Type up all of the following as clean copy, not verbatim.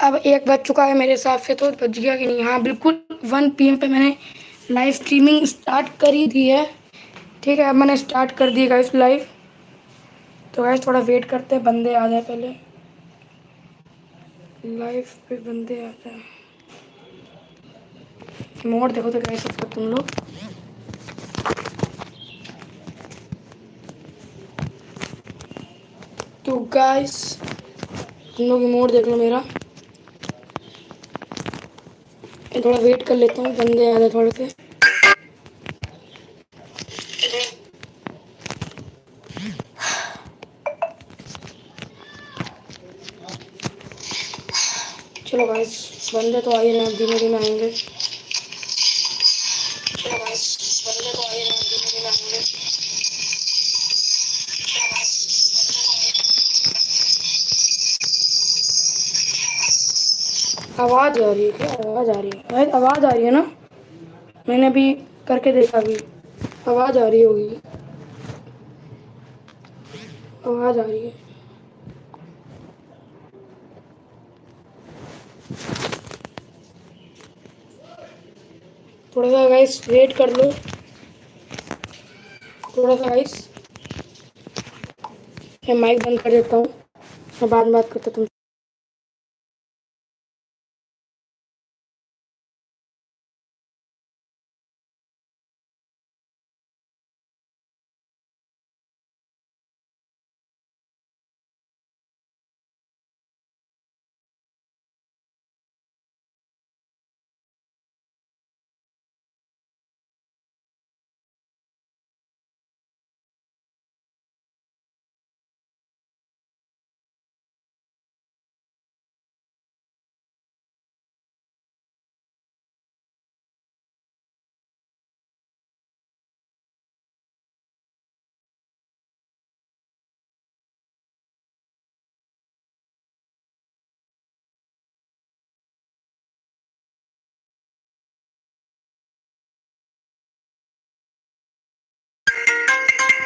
अब 1 बज चुका है मेरे हिसाब से, तो बज गया कि नहीं? हाँ बिल्कुल, 1 PM पे मैंने लाइव स्ट्रीमिंग स्टार्ट कर ही दी है। ठीक है, अब मैंने स्टार्ट कर दी गाइस लाइव। तो गाइस थोड़ा वेट करते हैं, बंदे आ जाए पहले। लाइव पे बंदे आ जाए। मोड देखो तो गाइस इसका तुम लोग। तो गाइस तुम लोग मोड देख लो मेरा। थोड़ा वेट कर लेता हूँ, बंदे आ जाए थोड़े से। चलो गाइस, बंदे तो आ ही रहे हैं, धीमे धीमे आएंगे। चलो गाइस, बंदे तो आ ही रहे हैं, धीमे धीमे आएंगे। आवाज़ आ रही है क्या? आवाज़ आ रही है गाइस, आवाज़ आ रही है ना? मैंने अभी करके देखा, अभी आवाज़ आ रही होगी। आवाज़ आ रही है। थोड़ा सा गाइस वेट कर लो, थोड़ा सा गाइस। मैं माइक बंद कर देता हूँ, मैं बाद में बात करता हूँ तुम।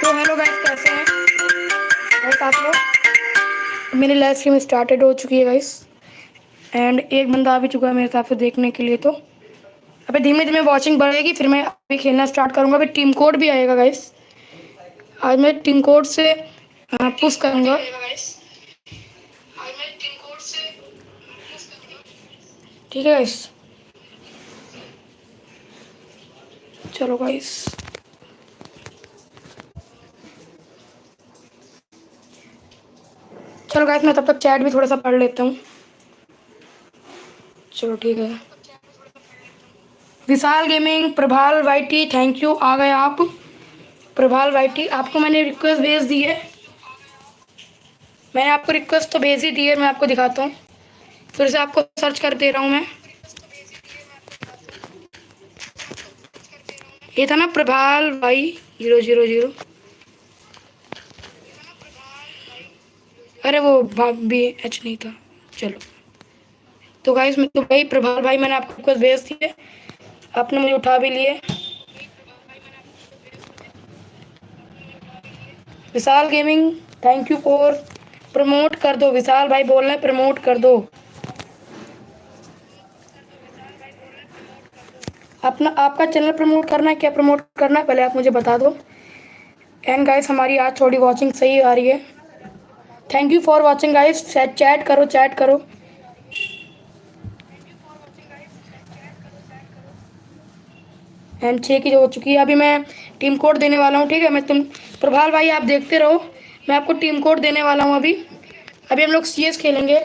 तो हेलो गाइस, कैसे हैं गाइस आप लोग? मेरी लाइव स्ट्रीम स्टार्टेड हो चुकी है गाइस, एंड एक बंदा आ भी चुका है मेरे हिसाब से देखने के लिए। तो अभी धीमे धीमे वॉचिंग बढ़ेगी, फिर मैं अभी खेलना स्टार्ट करूँगा। अभी टीम कोड भी आएगा गाइस, आज मैं टीम कोड से पुश करूँगा। ठीक है गाइस, चलो गाइस। चलो गाइस, मैं तब तक चैट भी थोड़ा सा पढ़ लेता हूँ। चलो ठीक है। विशाल गेमिंग, प्रभाल वाईटी, थैंक यू, आ गए आप। प्रभाल वाईटी, आपको मैंने रिक्वेस्ट भेज दी है। मैंने आपको रिक्वेस्ट तो भेज ही दी है, मैं आपको दिखाता हूँ। फिर से आपको सर्च कर दे रहा हूँ मैं। ये था ना प्रभाल भाई 000। अरे वो बी एच नहीं था। चलो, तो गाइस मैं तो भाई प्रभाल भाई, मैंने आपको रिक्वेस्ट भेज दी है, आपने मुझे उठा भी लिए। Vishal gaming, thank you for promote कर दो। विशाल भाई बोल रहे हैं प्रमोट कर दो। अपना आपका चैनल प्रमोट करना है, क्या प्रमोट करना है पहले आप मुझे बता दो। एंड गाइस हमारी आज थोड़ी वॉचिंग सही आ रही है। Thank you for watching guys, chat करो, चैट करो। एंड 6 की जो हो चुकी है, अभी मैं टीम कोड देने वाला हूँ। ठीक है, मैं तुम प्रभाल भाई आप देखते रहो, मैं आपको टीम कोड देने वाला हूँ अभी। अभी हम लोग CS खेलेंगे।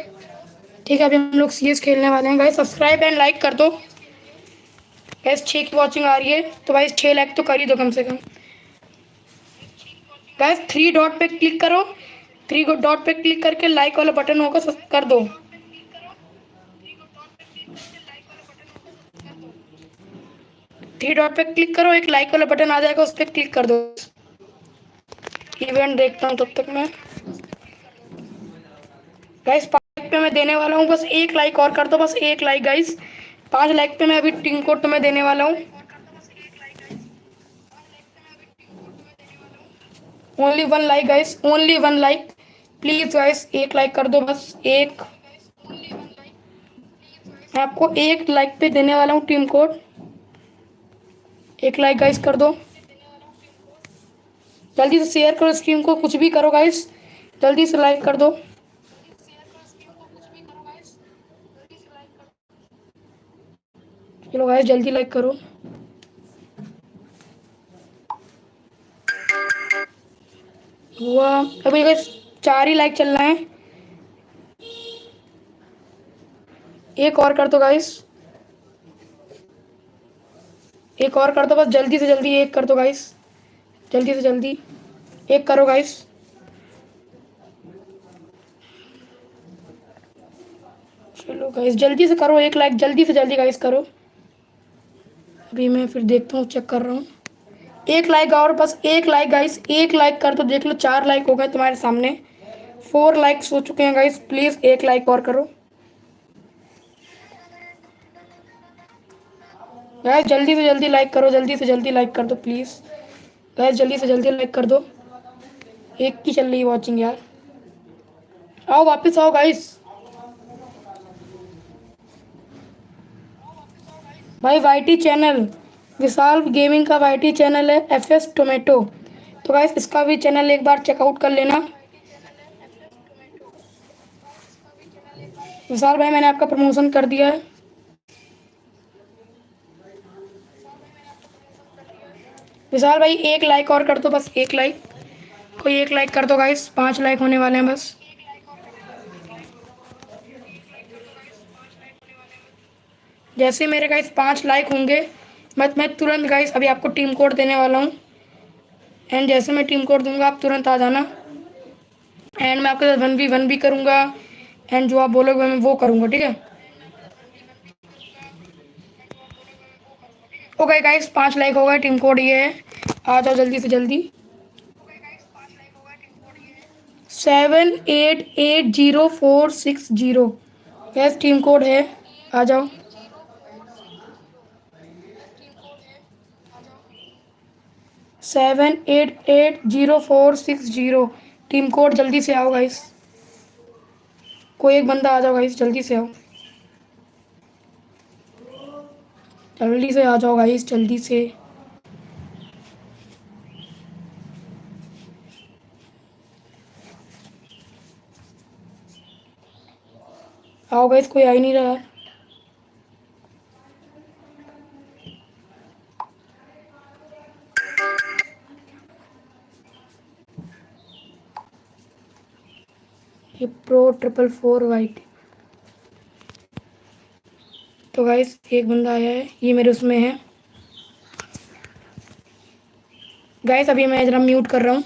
ठीक है, अभी हम लोग CS खेलने वाले हैं गाइस। सब्सक्राइब एंड लाइक कर दो गाइस। 6 की वॉचिंग आ रही है तो भाई 6 लाइक तो कर ही दो कम से कम गाइस। 3 डॉट पे क्लिक करो, 3 डॉट पे क्लिक करके लाइक वाला बटन होगा, कर दो। 3 डॉट पे क्लिक करो, एक लाइक वाला बटन आ जाएगा, उस पर क्लिक कर दो। इवेंट देखता हूँ तब तक मैं गाइस। 5 लाइक पे मैं देने वाला हूँ, बस 1 लाइक और कर दो, बस 1 लाइक गाइस। 5 लाइक पे मैं अभी टीम कोड तुम्हें देने वाला हूँ। Only 1 like guys, only 1 like please guys, 1 like कर दो, बस 1। मैं आपको 1 लाइक पे देने वाला हूँ टीम कोड। 1 लाइक गाइस कर दो, जल्दी से शेयर करो स्क्रीन को, कुछ भी करो गाइस, जल्दी से लाइक कर दो। चलो गाइस जल्दी लाइक करो। हुआ अभी गाइस 4 ही लाइक चल रहे हैं। एक और कर दो गाइस, एक और कर दो, बस जल्दी से जल्दी एक कर दो गाइस, जल्दी से जल्दी एक करो गाइस। चलो गाइस जल्दी से करो 1 लाइक, जल्दी से जल्दी गाइस करो। अभी मैं फिर देखता हूँ, चेक कर रहा हूँ। 1 लाइक और, बस 1 लाइक गाइस, 1 लाइक कर दो। देख लो 4 लाइक हो गए तुम्हारे सामने, 4 लाइक्स हो चुके हैं गाइस। प्लीज़ 1 लाइक और करो गाइस, जल्दी से जल्दी लाइक करो, जल्दी से जल्दी लाइक कर दो प्लीज़ गाइस, जल्दी से जल्दी लाइक कर दो। एक की चल रही है वॉचिंग यार, आओ वापस आओ गाइस। भाई वाईटी चैनल, विशाल गेमिंग का वाईटी चैनल है, एफएस टोमेटो, तो गाइस इसका भी चैनल एक बार चेकआउट कर लेना। विशाल भाई मैंने आपका प्रमोशन कर दिया है। विशाल भाई 1 लाइक और कर दो, बस 1 लाइक, कोई 1 लाइक कर दो गाइस, 5 लाइक होने वाले हैं बस। जैसे मेरे गाइस 5 लाइक होंगे, मैं तुरंत गाइस अभी आपको टीम कोड देने वाला हूँ। एंड जैसे मैं टीम कोड दूंगा आप तुरंत आ जाना। एंड मैं आपके साथ 1v1 भी करूँगा, एंड जो आप बोलोगे मैं वो करूँगा, ठीक है। ओके गाइस 5 लाइक हो गए, टीम कोड ये है, आ जाओ जल्दी से जल्दी। 788046 यस टीम कोड है, आ जाओ। 788046 टीम कोड, जल्दी से आओ गाइस, कोई एक बंदा आ जाओ गाइस, जल्दी से आओ, जल्दी से आ जाओ गाइस, जल्दी से। आओ गाइस, कोई आ ही नहीं रहा। ये प्रो 444 वाइट, तो गाइस एक बंदा आया है, ये मेरे उसमें है गाइस। अभी मैं जरा म्यूट कर रहा हूँ।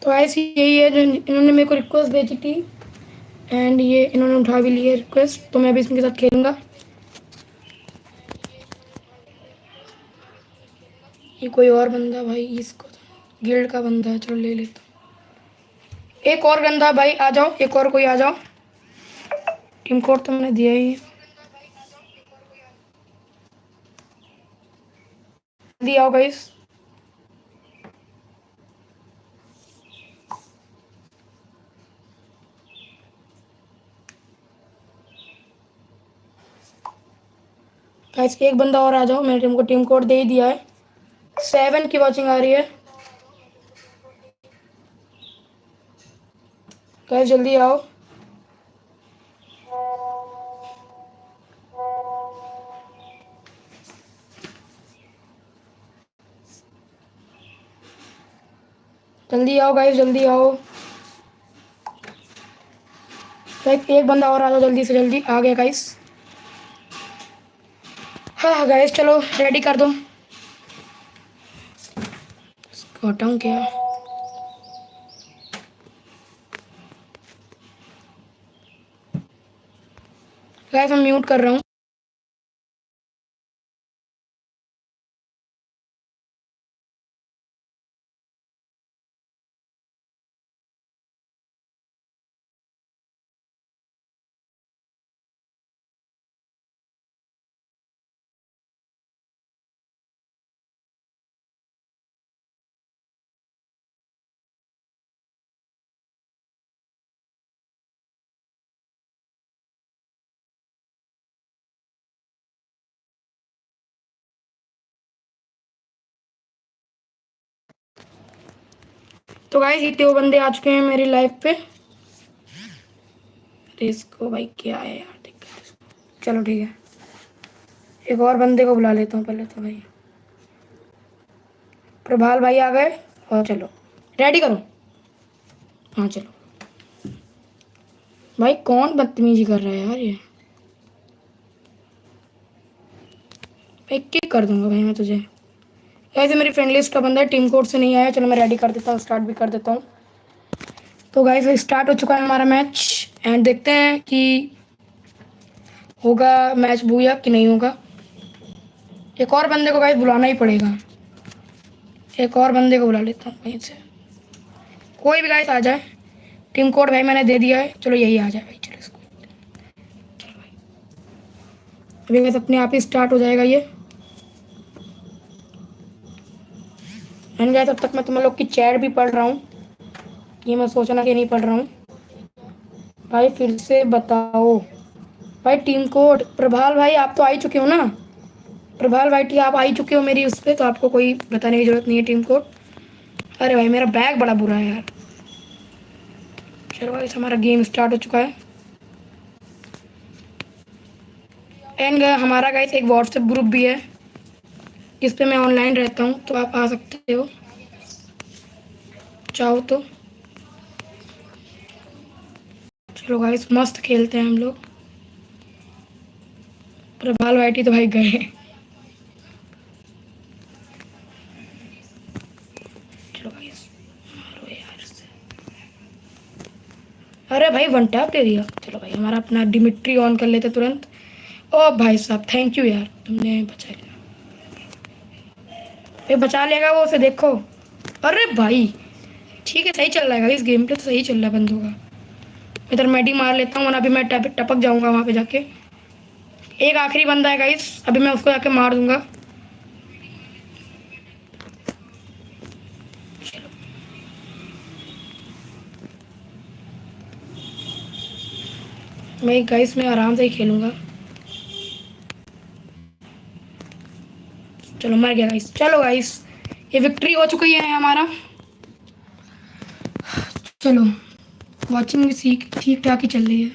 तो गाइस यही है जो इन्होंने मेरे को रिक्वेस्ट भेजी थी, एंड ये इन्होंने उठा भी ली है रिक्वेस्ट, तो मैं भी इनके साथ खेलूँगा। ये कोई और बंदा भाई, इसको गिल्ड का बंदा है, चलो ले लेता हूँ। एक और बंदा भाई आ जाओ, एक और कोई आ जाओ, टीम कोड तो मैंने दिया ही है, जल्दी आओ गाइस। गाइस एक बंदा और आ जाओ, मैंने तुमको टीम कोड दे ही दिया है। 7 की वॉचिंग आ रही है गाइस, जल्दी आओ। जल्दी आओ गाइस, जल्दी आओ। गाइस एक बंदा और आ जाओ, जल्दी से जल्दी, आ गया गाइस। हाँ गाइस चलो रेडी कर दो, इसको हटाऊँ क्या। गाइस मैं म्यूट कर रहा हूँ। तो गाइस इतने वो बंदे आ चुके हैं मेरी लाइफ पे। अरे इसको भाई क्या है यार, दिक्कत है। चलो ठीक है, एक और बंदे को बुला लेता हूँ पहले तो भाई। प्रभाल भाई आ गए। और चलो रेडी करो। हाँ चलो भाई, कौन बदतमीजी कर रहा है यार ये। भाई किक कर दूंगा भाई मैं तुझे। ऐसे मेरी फ्रेंड लिस्ट का बंदा है, टीम कोड से नहीं आया। चलो मैं रेडी कर देता हूँ, स्टार्ट भी कर देता हूँ। तो गाइस स्टार्ट हो चुका है हमारा मैच एंड देखते हैं कि होगा मैच बूया कि नहीं होगा। एक और बंदे को गाइस बुलाना ही पड़ेगा। एक और बंदे को बुला लेता हूँ वहीं से, कोई भी गाइस आ जाए। टीम कोड भाई मैंने दे दिया है, चलो यही आ जाए भाई। चलो इसको अभी गाइस अपने आप ही स्टार्ट हो जाएगा ये। एंड गाइस तब तक मैं तुम लोग की चैट भी पढ़ रहा हूँ, ये मैं सोचना कि नहीं पढ़ रहा हूँ। भाई फिर से बताओ भाई टीम कोड। प्रभाल भाई आप तो आ ही चुके हो ना। प्रभाल भाई टी आप आ ही चुके हो मेरी उस पर, तो आपको कोई बताने की जरूरत नहीं है टीम कोड। अरे भाई मेरा बैग बड़ा बुरा है यार। चलो भाई हमारा गेम स्टार्ट हो चुका है। एंड हमारा गाइस एक व्हाट्सएप ग्रुप भी है जिस पे मैं ऑनलाइन रहता हूँ, तो आप आ सकते हो चाहो तो। चलो गाइस मस्त खेलते हैं हम लोग। प्रभाल भाई तो भाई गए। चलो गाइस मारो यार इससे। अरे भाई वन टैप दे दिया। चलो भाई हमारा अपना डिमिट्री ऑन कर लेते तुरंत। ओ भाई साहब थैंक यू यार, तुमने बचा लिया। ये बचा लेगा वो, उसे देखो। अरे भाई ठीक है, सही चल रहा है इस गेम पे, तो सही चल रहा है बंदों का। इधर मैडी मार लेता हूँ, अभी मैं टपक जाऊंगा वहाँ पे जाके। एक आखिरी बंदा है गाइस, अभी मैं उसको जाके मार दूंगा। चलो मैं गाइस मैं आराम से ही खेलूंगा। चलो मर गया गाइस। चलो गाइस ये विक्ट्री हो चुकी है हमारा। चलो वॉचिंग भी ठीक ठाक ही चल रही है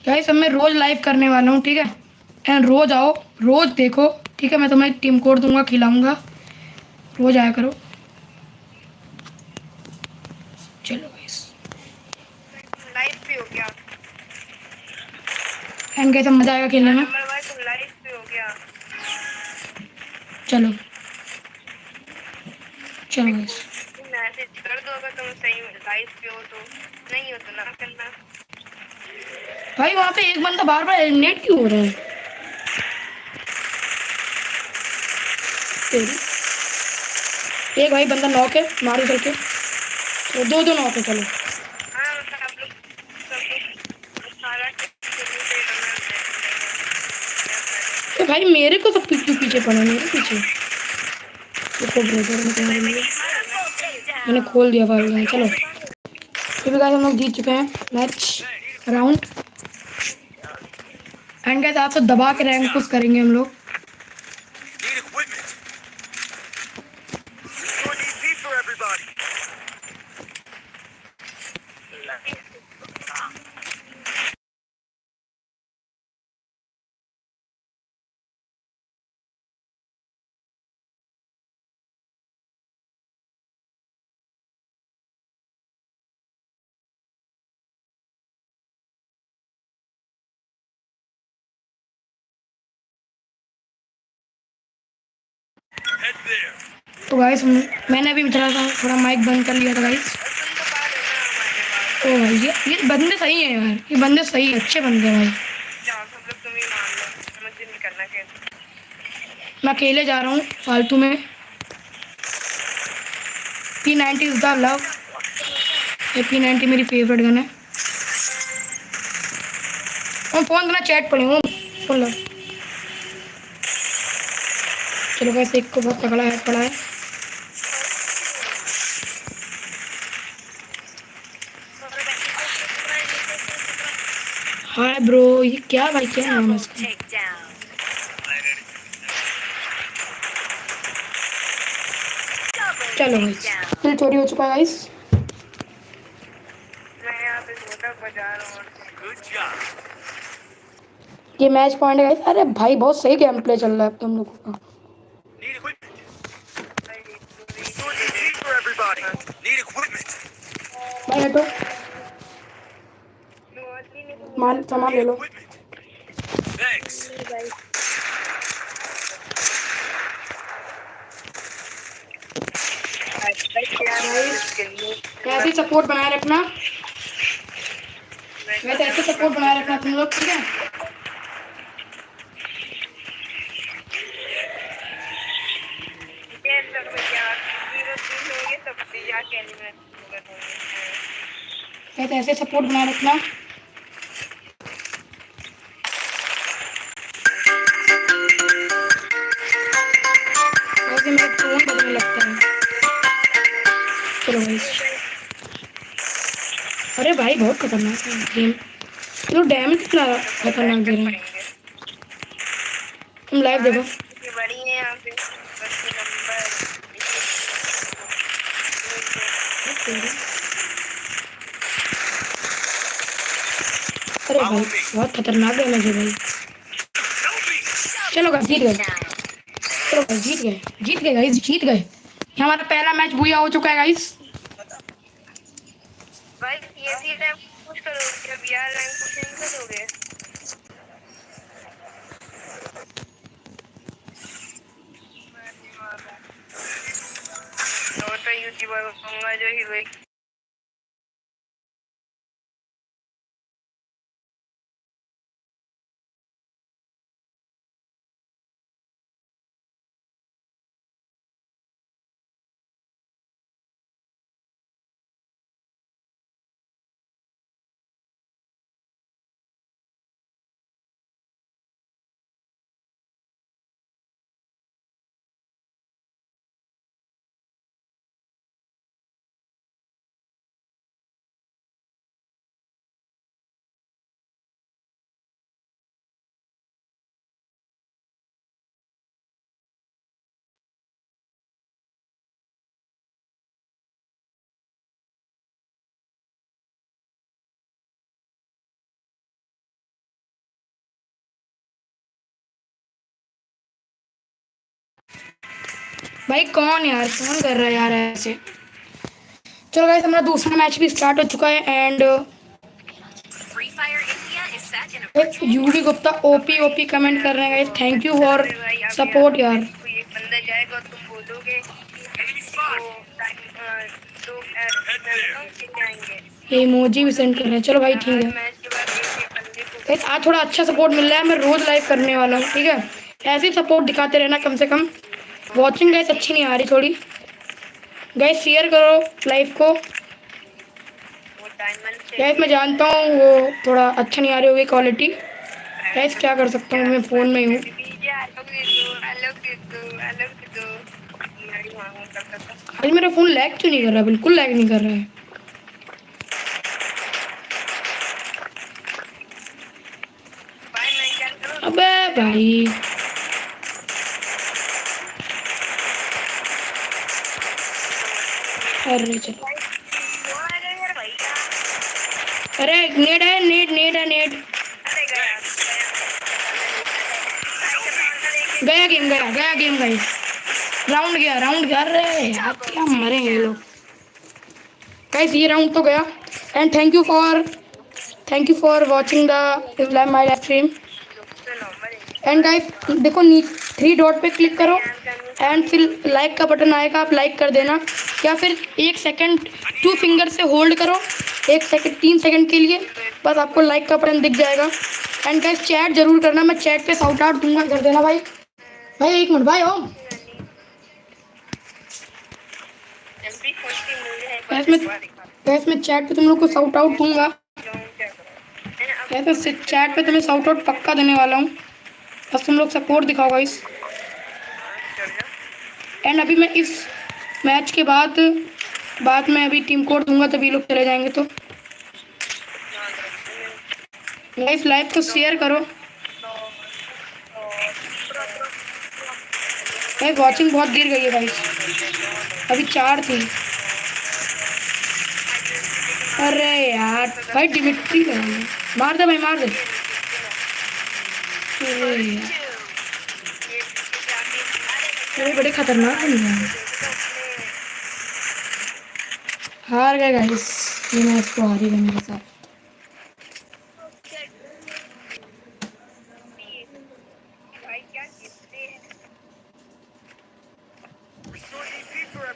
गाइस। अब मैं रोज लाइव करने वाला हूँ, ठीक है। एंड रोज आओ, रोज देखो, ठीक है। मैं तुम्हें टीम कोड दूंगा, खिलाऊंगा, रोज आया करो। चलो गाइस लाइव भी हो गया। एंड कैसे मजा आएगा खेलने में। नंबर भाई तुम लाइव भी हो गया। चलो चलो गाइस मैसेज कर दो अगर तुम सही में लाइव पे हो, तो नहीं हो तो ना करना। भाई वहाँ पे एक बंदा बार बार एलिमिनेट क्यों हो रहा है। तेरी एक भाई बंदा नॉक है, मारो चल के। तो दो दो नॉक है। चलो हाँ मतलब आप लोग सब लोग सारा शुरू से करना तो भाई मेरे को सब क्यों पीछे पड़ा, मेरे पीछे। देखो ब्रदर मैंने खोल दिया भाई ने। चलो फिर भी गाइस हम लोग जीत चुके हैं मैच राउंड। एंड गाइस आप तो दबा के रैंक पुश करेंगे हम लोग। तो गाइस मैंने अभी थोड़ा माइक बंद कर लिया था गाइस। तुम तो पा रहे हो ना हमारे ओ भाई ये बंदे सही है यार, ये बंदे सही है, अच्छे बंदे हैं भाई। जाओ सब लोग तुम ही मान लो, मुझे नहीं करना कैसे। मैं अकेले जा रहा हूँ फालतू में। P90 is the love. ये P90 मेरी फेवरेट गन है। और फोन करना चैट पढ़ी हूँ फुल। चलो वैसे एक को बहुत तगड़ा है पड़ा है। हाय ब्रो, ये क्या भाई, क्या नाम है इसका? चलो भाई फिर चोरी हो चुका है गाइस। मैं यहाँ पे ढोलक बजा रहा हूँ। ये मैच पॉइंट है गाइस। अरे भाई बहुत सही गेम प्ले चल रहा है अब तुम लोगों का। भाई हटो, मान सामान ले लो। ऐसे सपोर्ट बनाए रखना, वैसे ऐसे सपोर्ट बनाए रखना तुम लोग, ठीक है? वैसे ऐसे सपोर्ट बनाए रखना। वैसे मेरा टोन बदलने लगता है। चलो भाई, अरे भाई बहुत खतरनाक है गेम। चलो डैमेज कितना खतरनाक दे रहे हैं। तुम लाइव देखो। बड़ी है यहाँ पे बस नंबर। अरे भाई बहुत खतरनाक डैमेज है भाई। चलो गाइस जीत गए। चलो गाइस जीत गए, जीत गए गाइस, जीत गए। ये हमारा पहला मैच बुया हो चुका है गाइस। भाई ये सी टाइम कुछ करोगे, अब यार रैंक कुछ नहीं करोगे। तो यूट्यूबर को कहूंगा जो हीरो भाई कौन यार, कौन कर रहा है यार ऐसे? चलो गाइस हमारा दूसरा मैच भी स्टार्ट हो चुका है and UV Gupta OP OP comment कर रहे हैं guys. Thank you for support यार। कोई एक बंदा जाएगा और तुम बोलोगे तो जाएंगे। इमोजी भी सेंड कर रहे हैं। चलो भाई ठीक है मैच के बाद एक बंदे को गाइस, आज थोड़ा अच्छा सपोर्ट मिल रहा है। मैं रोज लाइव करने वाला हूँ, ठीक है? ऐसे ही सपोर्ट दिखाते रहना कम से कम। वॉचिंग गाइस अच्छी नहीं आ रही थोड़ी। गाइस शेयर करो लाइव को। वो डायमंड से गाइस मैं जानता हूँ वो थोड़ा अच्छा नहीं आ रही होगी क्वालिटी। गाइस क्या कर सकता हूँ, मैं फ़ोन में ही हूँ। आज मेरा फ़ोन लैग क्यों नहीं कर रहा? बिल्कुल लैग नहीं कर रहा है। अबे भाई अरे चलो, अरे नेट है, नेट नेट है, नेट गया गेम, गया गया गेम गाइस। राउंड गया, राउंड गया। अरे यार क्या मरेंगे ये लोग। गाइस ये राउंड तो गया and thank you for watching the my live stream. And guys देखो थ्री डॉट पे क्लिक करो एंड फिर लाइक का बटन आएगा, आप लाइक कर देना, या फिर 1 सेकंड 2 फिंगर से होल्ड करो 1 सेकंड 3 सेकंड के लिए, बस आपको लाइक का बटन दिख जाएगा। एंड गाइस चैट जरूर करना, मैं चैट पे शाउट आउट दूंगा, कर देना भाई। भाई 1 मिनट भाई ओम। गैस मैं चैट पे तुम लोग को शाउट आउट दूंगा, गैस मैं चैट पे तुम्हें शाउट आउट पक्का देने वाला हूँ, बस तुम लोग सपोर्ट दिखाओ गाइस। एंड अभी मैं इस मैच के बाद मैं अभी टीम कोड दूंगा, तभी लोग चले जाएंगे। तो गाइस लाइव को शेयर करो, गाइस वॉचिंग बहुत गिर गई है गाइस, अभी 4 थी। अरे यार भाई डिमिट्री मार दे भाई, मार दे। अरे बड़े खतरनाक बन गए, हार गए गाइस, ये मैच को हार ही गए मेरे साथ।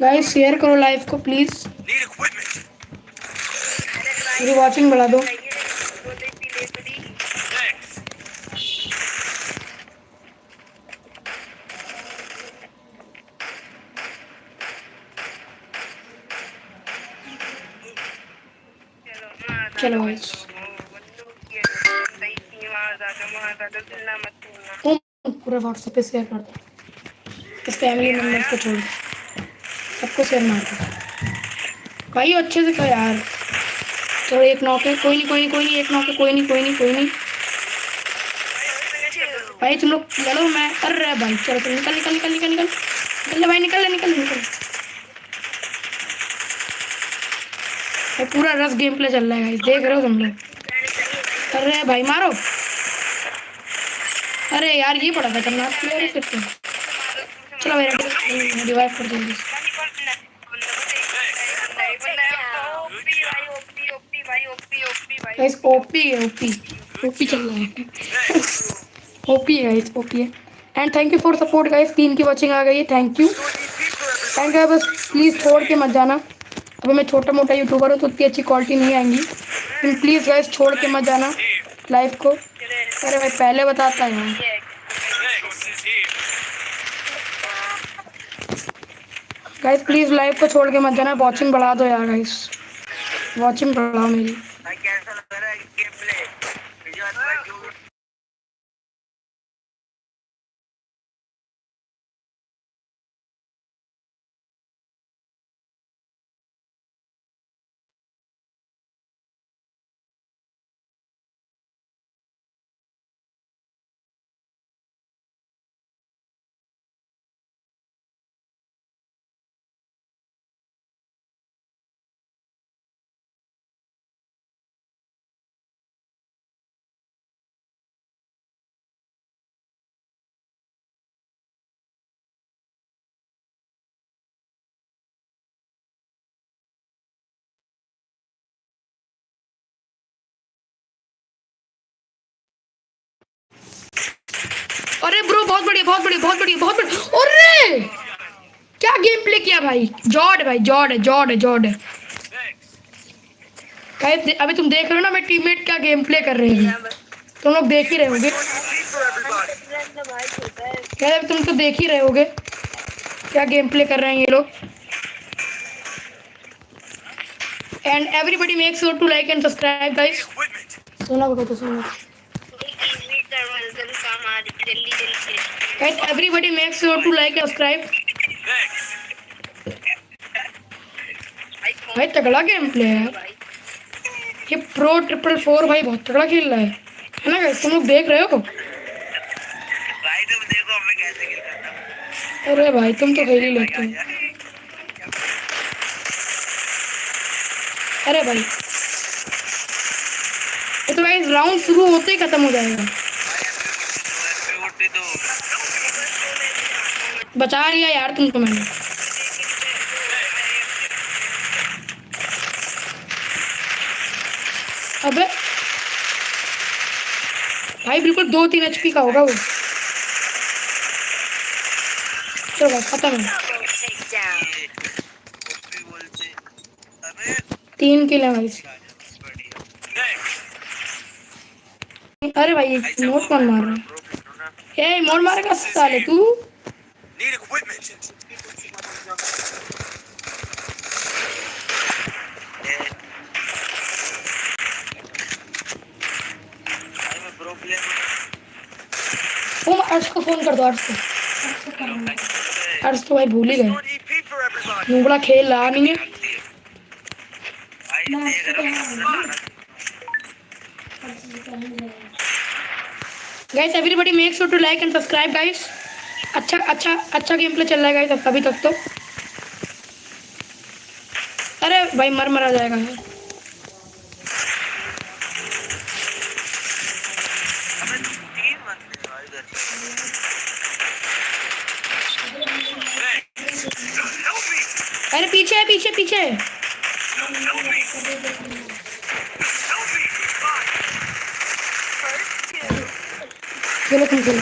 गाइस शेयर करो लाइव को प्लीज, मेरी वॉचिंग बढ़ा दो। चलो गाइस पूरा व्हाट्सएप पे शेयर कर दो, इस फैमिली मेम्बर्स को छोड़ सबको शेयर मार दो भाई, अच्छे से कर यार। चलो 1 नॉक है, कोई नहीं 1 नॉक है, कोई नहीं भाई तुम लोग चलो, मैं कर रहा भाई, चलो तुम निकल भाई, निकल भाई, पूरा रस गेम प्ले चल रहा है गाइस, देख रहे हो तुम लोग, कर रहे हैं भाई, मारो। अरे यार ये बड़ा खतरनाक प्लेयर है फिर तो। चलो मेरा रिवाइव कर दो गाइस, ओपी चल रहा है ओपी है गाइस, ओपी है। And thank you for support guys, 3 की वॉचिंग आ गई है, थैंक यू। एंड गाइस बस प्लीज़ छोड़ के मत जाना, अभी मैं छोटा मोटा यूट्यूबर हूँ तो उतनी अच्छी क्वालिटी नहीं आएंगी, लेकिन प्लीज़ गाइस छोड़ के मत जाना लाइव को। अरे भाई पहले बताता है गाइस, प्लीज़ लाइव को छोड़ के मत जाना, वॉचिंग बढ़ा दो यार गाइस, वॉचिंग बढ़ाओ मेरी। अरे ब्रो बहुत बढ़िया। अरे क्या गेम प्ले किया भाई, जॉड है। गाइस अभी तुम देख रहे हो ना, मेरे टीममेट क्या गेम प्ले कर रहे हैं, तुम लोग देख ही रहे होगे, गाइस तुम तो देख ही रहे होगे क्या गेम प्ले कर रहे हैं ये लोग। And everybody make sure to like and subscribe guys. सुना होगा तो सुनो guys, everybody make sure to like and subscribe. भाई तगड़ा गेम प्ले है ये, प्रो 444 भाई बहुत तगड़ा खेल रहा है ना गाइस, तुम लोग देख रहे हो भाई, तुम देखो मैं कैसे खेल रहा था। अरे भाई तुम तो खेल ही लेते हो। अरे भाई ये तो गाइस राउंड शुरू होते ही खत्म हो जाएगा। बचा लिया यार तुमको मैंने। अबे भाई बिल्कुल 2-3 HP का होगा वो। चलो भाई खत्म है। Double takedown. वो भी बोलते अबे 3 किल है भाई। बढ़िया अरे भाई नोट कौन मार रहा प्रो खेलो ना है? ए मोड़ मारेगा साले तू। नीड इक्विपमेंट भाई मैं प्रो प्लेयर तुम अर्श को फोन कर दो, अर्श को। अर्श तो भाई भूल ही गए, EP for everybody नुबड़ा खेल रहा नहीं है। भाई ये करो guys everybody make sure to like and subscribe guys. अच्छा गेम प्ले चल रहा है गाइस अभी तक तो। अरे भाई मर जाएगा है। अबे 3 बंदे भाई इधर अरे पीछे है, पीछे चलो तुम चलो,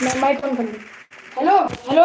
मैं माइक ऑन कर लूँ। हेलो हेलो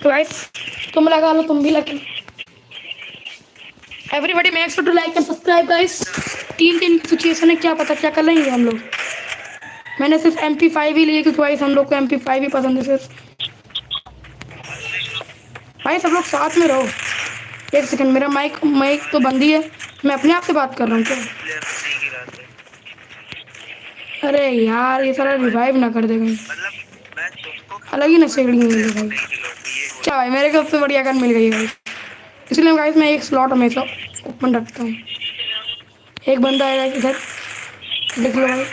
तो गाइस तुम लगा लो, तुम भी लगा लो। Everybody make sure to like and subscribe guys. 3-3 की सिचुएशन है, क्या पता क्या कर लेंगे हम लोग। मैंने सिर्फ MP5 ही लिए क्योंकि गाइस हम लोग को MP5 ही पसंद है सिर्फ। भाई सब लोग साथ में रहो। एक सेकंड, मेरा माइक तो बंद ही है, मैं अपने आप से बात कर रहा हूँ क्या? प्लेयर नहीं गिराते अरे यार ये सारा रिवाइव ना कर दे कहीं, मतलब मैं तुमको अलग ही नशेड़ी है ये भाई। नहीं खिलाती ये क्या भाई मेरे को सबसे बढ़िया गन मिल गई है गाइस, इसलिए गाइस मैं एक स्लॉट हमेशा ओपन रखता हूँ। एक बंदा आएगा इधर, देख लो भाई।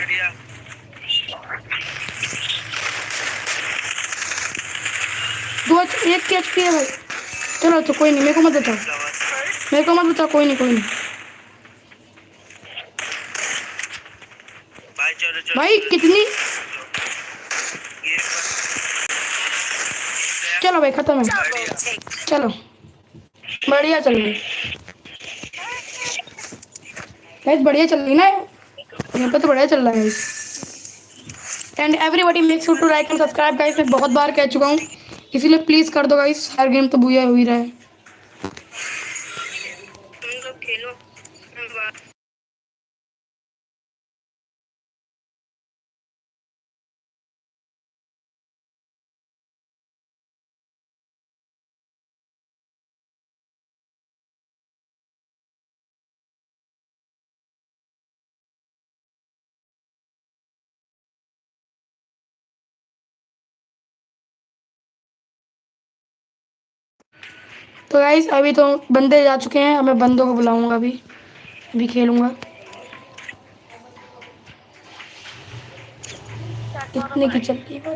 बढ़िया एक कैच किया भाई। चलो तो कोई नहीं, मेरे को मत बताओ, मेरे को मत बताओ, कोई नहीं। भाई चलो भाई कितनी, ये चलो भाई खत्म है। Double take. चलो बढ़िया चल रही गाइस, बढ़िया चल रही ना यहाँ पे तो, बढ़िया चल रहा है guys. And everybody make sure to like and subscribe guys. मैं बहुत बार कह चुका हूँ, इसीलिए प्लीज कर दो गाइस। हर गेम तो बुया हो ही रहा है। तुम लोग खेलो मैं बात तो गाइस अभी तो बंदे जा चुके हैं, अब मैं बंदों को बुलाऊंगा अभी खेलूंगा। इतने की चल रही है।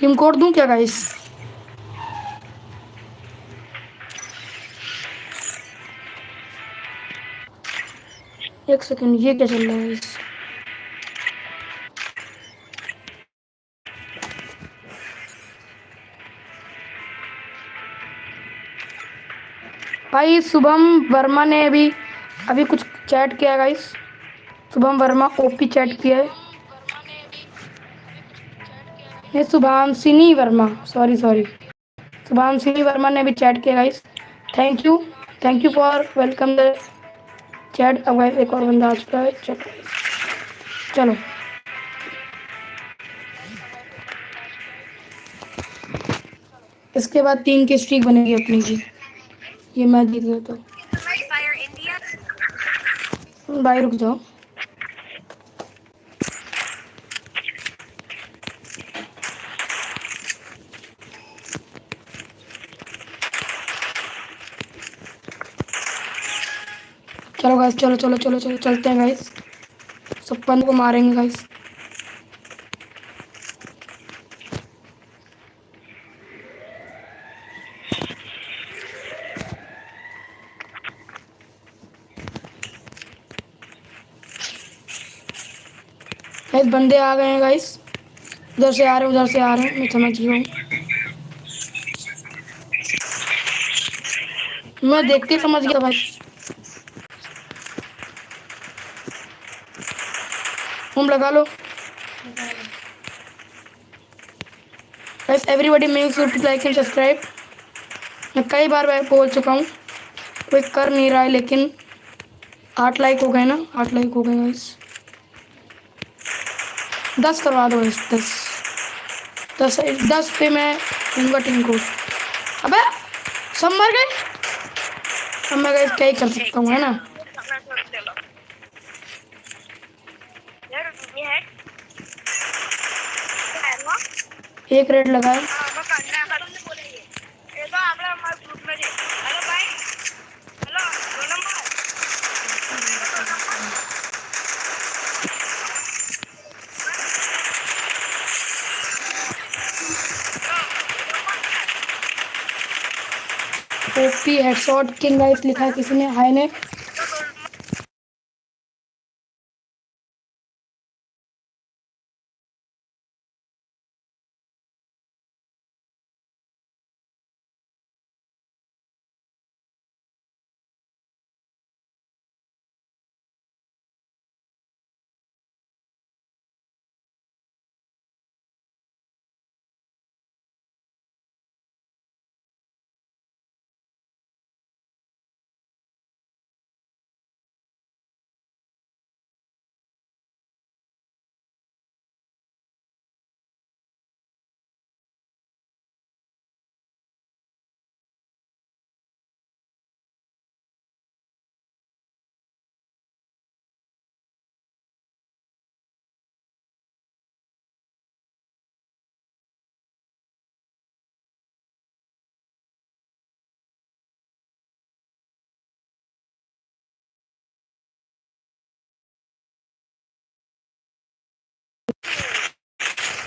टीम कोड दूं क्या गाइस? एक सेकंड, ये क्या चल रहा है गाइस? भाई शुभम वर्मा ने अभी कुछ चैट किया है guys. Shubham Verma OP chat किया है। ये शुभांशिनी वर्मा, सॉरी शुभांशिनी वर्मा ने भी चैट किया guys. Thank you for welcome the chat. अब गाइस एक और बंदा आ चुका है। चलो इसके बाद 3 की स्ट्रीक बनेगी अपनी की। ये मैं जीत गया तो Fire India. भाई रुक जाओ। चलो गाइस, चलो चलो चलो चलो चलते हैं गाइस, सब बंद को मारेंगे गाइस। गाइस बंदे आ गए हैं गाइस, उधर से आ रहे हैं, उधर से आ रहे हैं, मैं समझ गया हूँ। मैं देख के समझ गया भाई। होम लगा लो guys, everybody make sure to like and subscribe. मैं कई बार मैं बोल चुका हूँ, कोई कर नहीं रहा है, लेकिन 8 लाइक हो गए ना, 8 लाइक हो गए गाइस। 10 करवा दो गाइस, 10 पे मैं दूंगा टीम को। अबे सब मर गए, अब मैं गाइस क्या ही कर सकता हूँ, है ना। चलो यार, ये है ना, एक रेड लगाए। मैं करना है तुमने बोलेंगे ये तो आप हमारे ग्रुप में थे। हेलो भाई, hello 2 number, OP headshot king guys लिखा है किसी ने, हाय ने।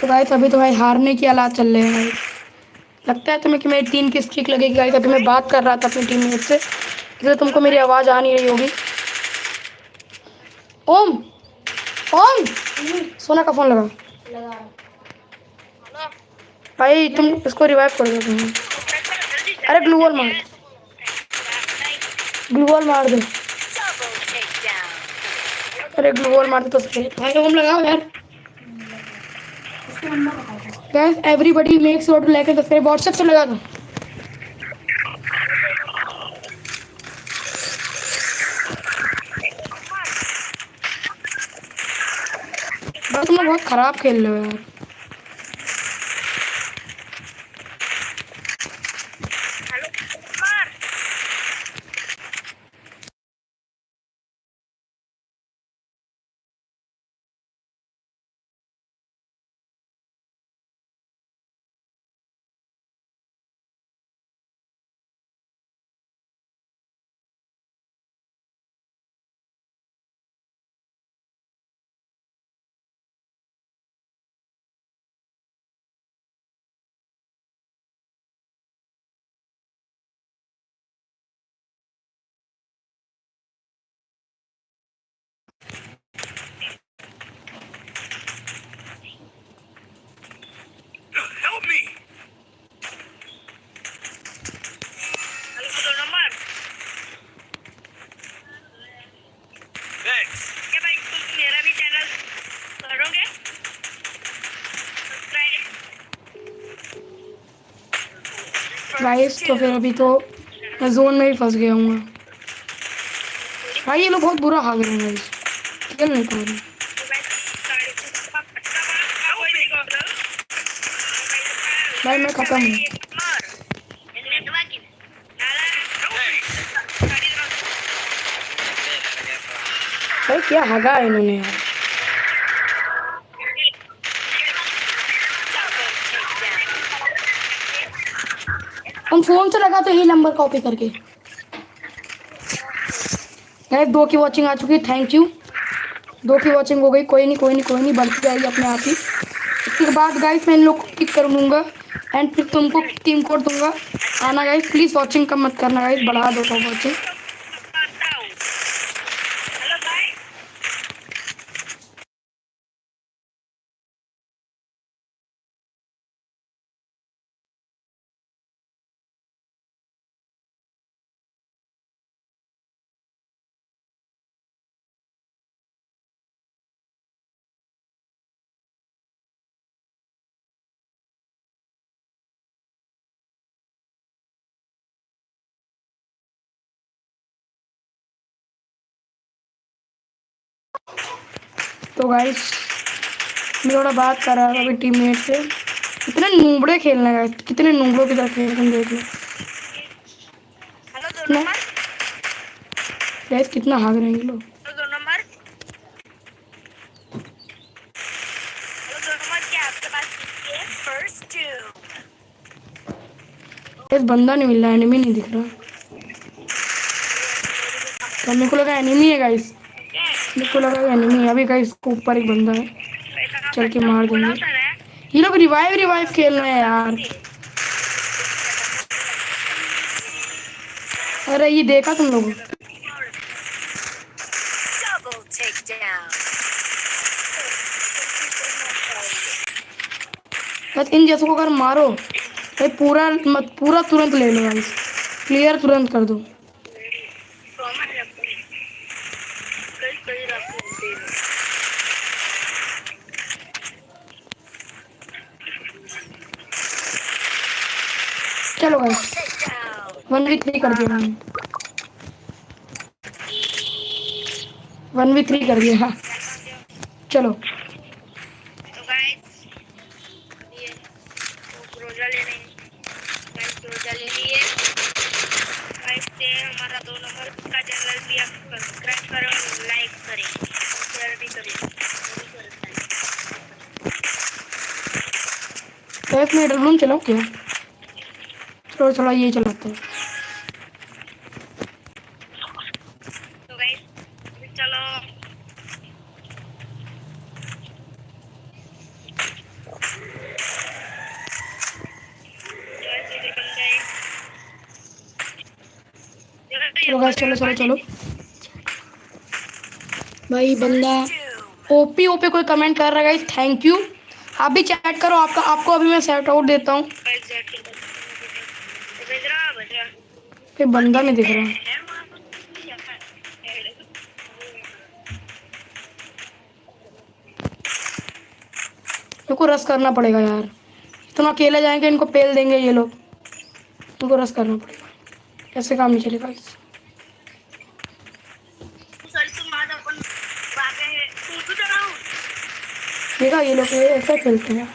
तो गाइस अभी तो भाई हारने की हालात चल रहे हैं गाइस। लगता है तुम्हें कि मेरी टीम की स्ट्रिक लगेगी गाइस। अभी मैं बात कर रहा था अपनी टीममेट से, इसलिए तुमको मेरी आवाज़ आ नहीं रही होगी। ओम, ओम, सोना का फोन लगा भाई, तुम इसको रिवाइव कर दो तुम। अरे ग्लू वॉल मार, ग्लू वॉल मार दे। अरे ग्लू वॉल मार दे तो सही भाई। ओम लगाओ यार guys, everybody make sure to like and subscribe. WhatsApp से लगा दो। बस तुम लोग बहुत खराब खेल रहे हो यार। Help me! Hello 2 number, Thanks. क्या भाई तुम मेरा भी चैनल करोगे सब्सक्राइब? गाइस तो फिर अभी तो मैं जोन में भी फंस गया हूँ भाई। ये लोग बहुत बुरा हाल रहे हैं गाइस, खेल नहीं पा रहे। भाई मैं खत्म हूँ भाई, क्या हगा है इन्होंने यार। हम फोन से लगा तो यही नंबर कॉपी करके। गाइस 2 की वॉचिंग आ चुकी है, थैंक यू। 2 की वॉचिंग हो गई, कोई नहीं कोई नहीं कोई नहीं, बढ़ती जाएगी अपने आप ही। इसके बाद गाइस मैं इन लोग को किक कर दूंगा एंड फिर तुमको टीम कोड दूंगा, आना गाइस। प्लीज़ वॉचिंग कम मत करना गाइस, बढ़ा दो तो वॉचिंग। हेलो भाई। तो गाइस मैं थोड़ा बात कर रहा था अभी टीममेट से। कितने नूबड़े खेलने गए, कितने नूबड़ों की तरह खेल, तुम देख लो। हेलो 2 कितना नंबर। गाइस कितना भाग रहे हैं ये लोग। Hello 2 number. हेलो 2 नंबर, क्या आपके पास किसकी है? फर्स्ट गाइस बंदा नहीं मिल रहा, एनिमी नहीं दिख रहा। तो मेरे को लगा एनिमी है गाइस, मेरे को लगा एनिमी है। अभी गाइस को ऊपर एक बंदा है, चल के मार देंगे। ये लोग रिवाइव रिवाइव खेल रहे हैं यार। अरे ये देखा तुम लोगों? Double take down. बस इन जैसों को अगर मारो भाई पूरा मत, पूरा तुरंत ले लो गाइस, क्लियर तुरंत कर दो। चलो गाइस 1v3 कर दिया मैंने, 1v3 कर दिया। हाँ चलो तो गाइस ये रोजा लेने गाइस, रोजा ले लिए गाइस। से हमारा 2 नंबर का चैनल भी आप सब्सक्राइब करें, लाइक करें, शेयर भी करें। गाइस मैं डब्लूम चलाऊं क्या? चलो चलो ये चलाते हैं। तो गाइस चलो चलो गाइस चलो चलो चलो। भाई बंदा ओपी ओपी कोई कमेंट कर रहा है गाइस, थैंक यू। आप भी चैट करो, आपका आपको अभी मैं सेट आउट देता हूँ। कोई बंदा नहीं दिख रहा, मेरे को रस करना पड़ेगा यार। तुम अकेले जाएंगे, इनको पेल देंगे ये लोग, इनको रस करना पड़ेगा, ऐसे काम नहीं चलेगा गाइस। देखा ये लोग ऐसा खेलते हैं।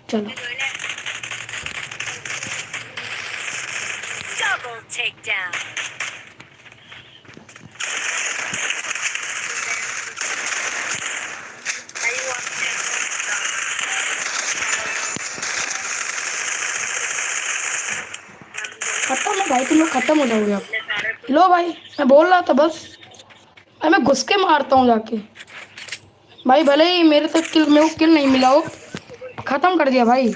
चलो Double takedown. खत्म है भाई, तुम लोग खत्म हो जाओगे अब। लो भाई मैं बोल रहा था बस, भाई मैं घुस के मारता हूँ जाके। भाई भले ही मेरे तक किल, मेरे को किल नहीं मिला हो, खत्म कर दिया भाई।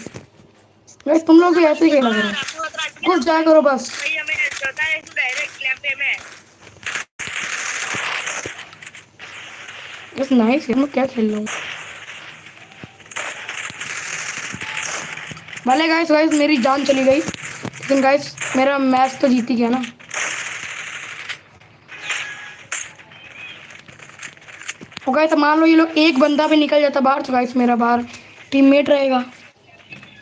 भाई तुम लोग भी ऐसे ही खेला करो, घुस जाया करो बस। बस नाइस है, मैं क्या खेल रहा हूँ। भले गाइस गाइस मेरी जान चली गई, लेकिन गाइस मेरा मैच तो जीत ही गया ना। और गाइस मान लो ये लोग एक बंदा भी निकल जाता बाहर, तो गाइस मेरा बाहर टीममेट रहेगा।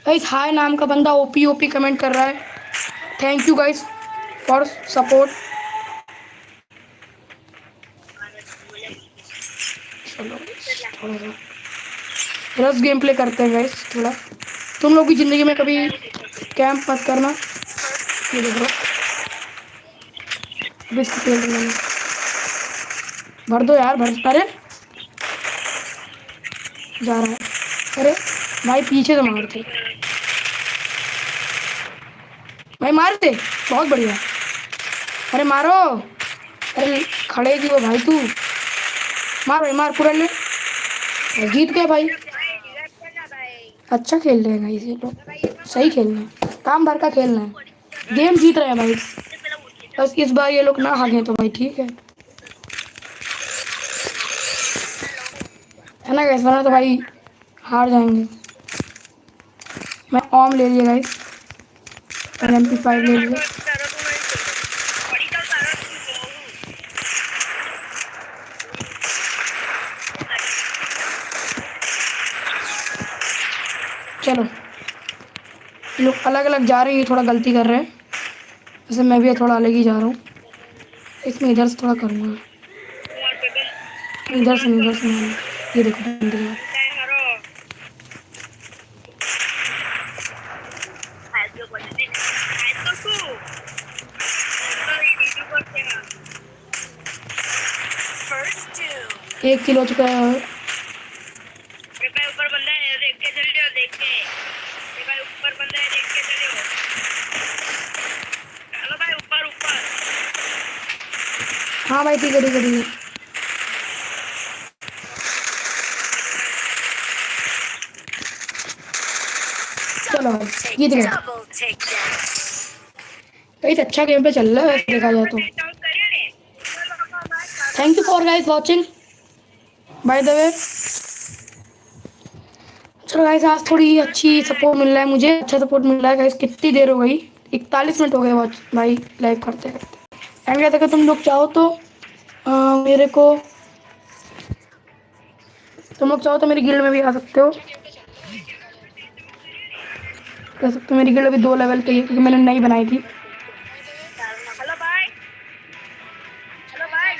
गाइस हाय नाम का बंदा ओपी ओपी कमेंट कर रहा है, thank you guys for support. चलो थोड़ा रस गेम प्ले करते हैं गाइस थोड़ा। तुम लोग की ज़िंदगी में कभी कैंप मत करना। ये देखो अभी इसको पेल दूंगा मैं। भर दो यार, भर। अरे जा रहा है, अरे भाई पीछे से मारते भाई, मार दे, बहुत बढ़िया। अरे मारो अरे खड़े क्यों है भाई तू? मार भाई मार, पूरा ले। जीत गए भाई। भाई रिवाइव करना भाई। अच्छा खेल रहे हैं भाई ये लोग, भाई ये सही खेल रहे हैं, काम भर का खेलना है, गेम जीत रहे हैं भाई। बस इस बार ये लोग ना हारे तो भाई ठीक है ना गाइस, वरना तो भाई हार जाएंगे। मैं ऑम ले लिया गाइस, मैंने MP5 ले लिया। तारा तो नहीं चल बड़ी तो तारा तू चलो ये लोग अलग अलग जा रहे हैं, ये थोड़ा गलती कर रहे हैं, वैसे मैं भी थोड़ा अलग ही जा रहा हूँ। इसमें इधर से थोड़ा करूँगा, तुम्हारे पे इधर से नहीं, इधर से नहीं। ये देखो बंदे यार। टाइम मारो आज जो बोल दे आज तो तू वीडियो करते हैं 1 किलो हो चुका है। ये भाई ऊपर बंदा है देख के चल जाओ देख के ये भाई ऊपर बंदा है देख के चलो चलो भाई ऊपर ऊपर हाँ भाई ठीक है ठीक है ठीक है। चलो भाई जीत गए। भाई अच्छा गेम पे चल रहा है वैसे देखा जाए तो। डाउन करिए ने thank you for guys watching by the way. चलो गाइस आज थोड़ी अच्छी सपोर्ट मिल रहा है मुझे, अच्छा सपोर्ट मिल रहा है गाइस। कितनी देर हो गई, 41 मिनट हो गए वॉच भाई लाइव करते करते। एंड कहते अगर तुम लोग चाहो तो मेरे को, तुम लोग चाहो तो मेरी गिल्ड में भी आ सकते हो, कह सकते हो। मेरी गिल्ड अभी 2 लेवल पे है क्योंकि मैंने नई बनाई थी। हेलो भाई हेलो भाई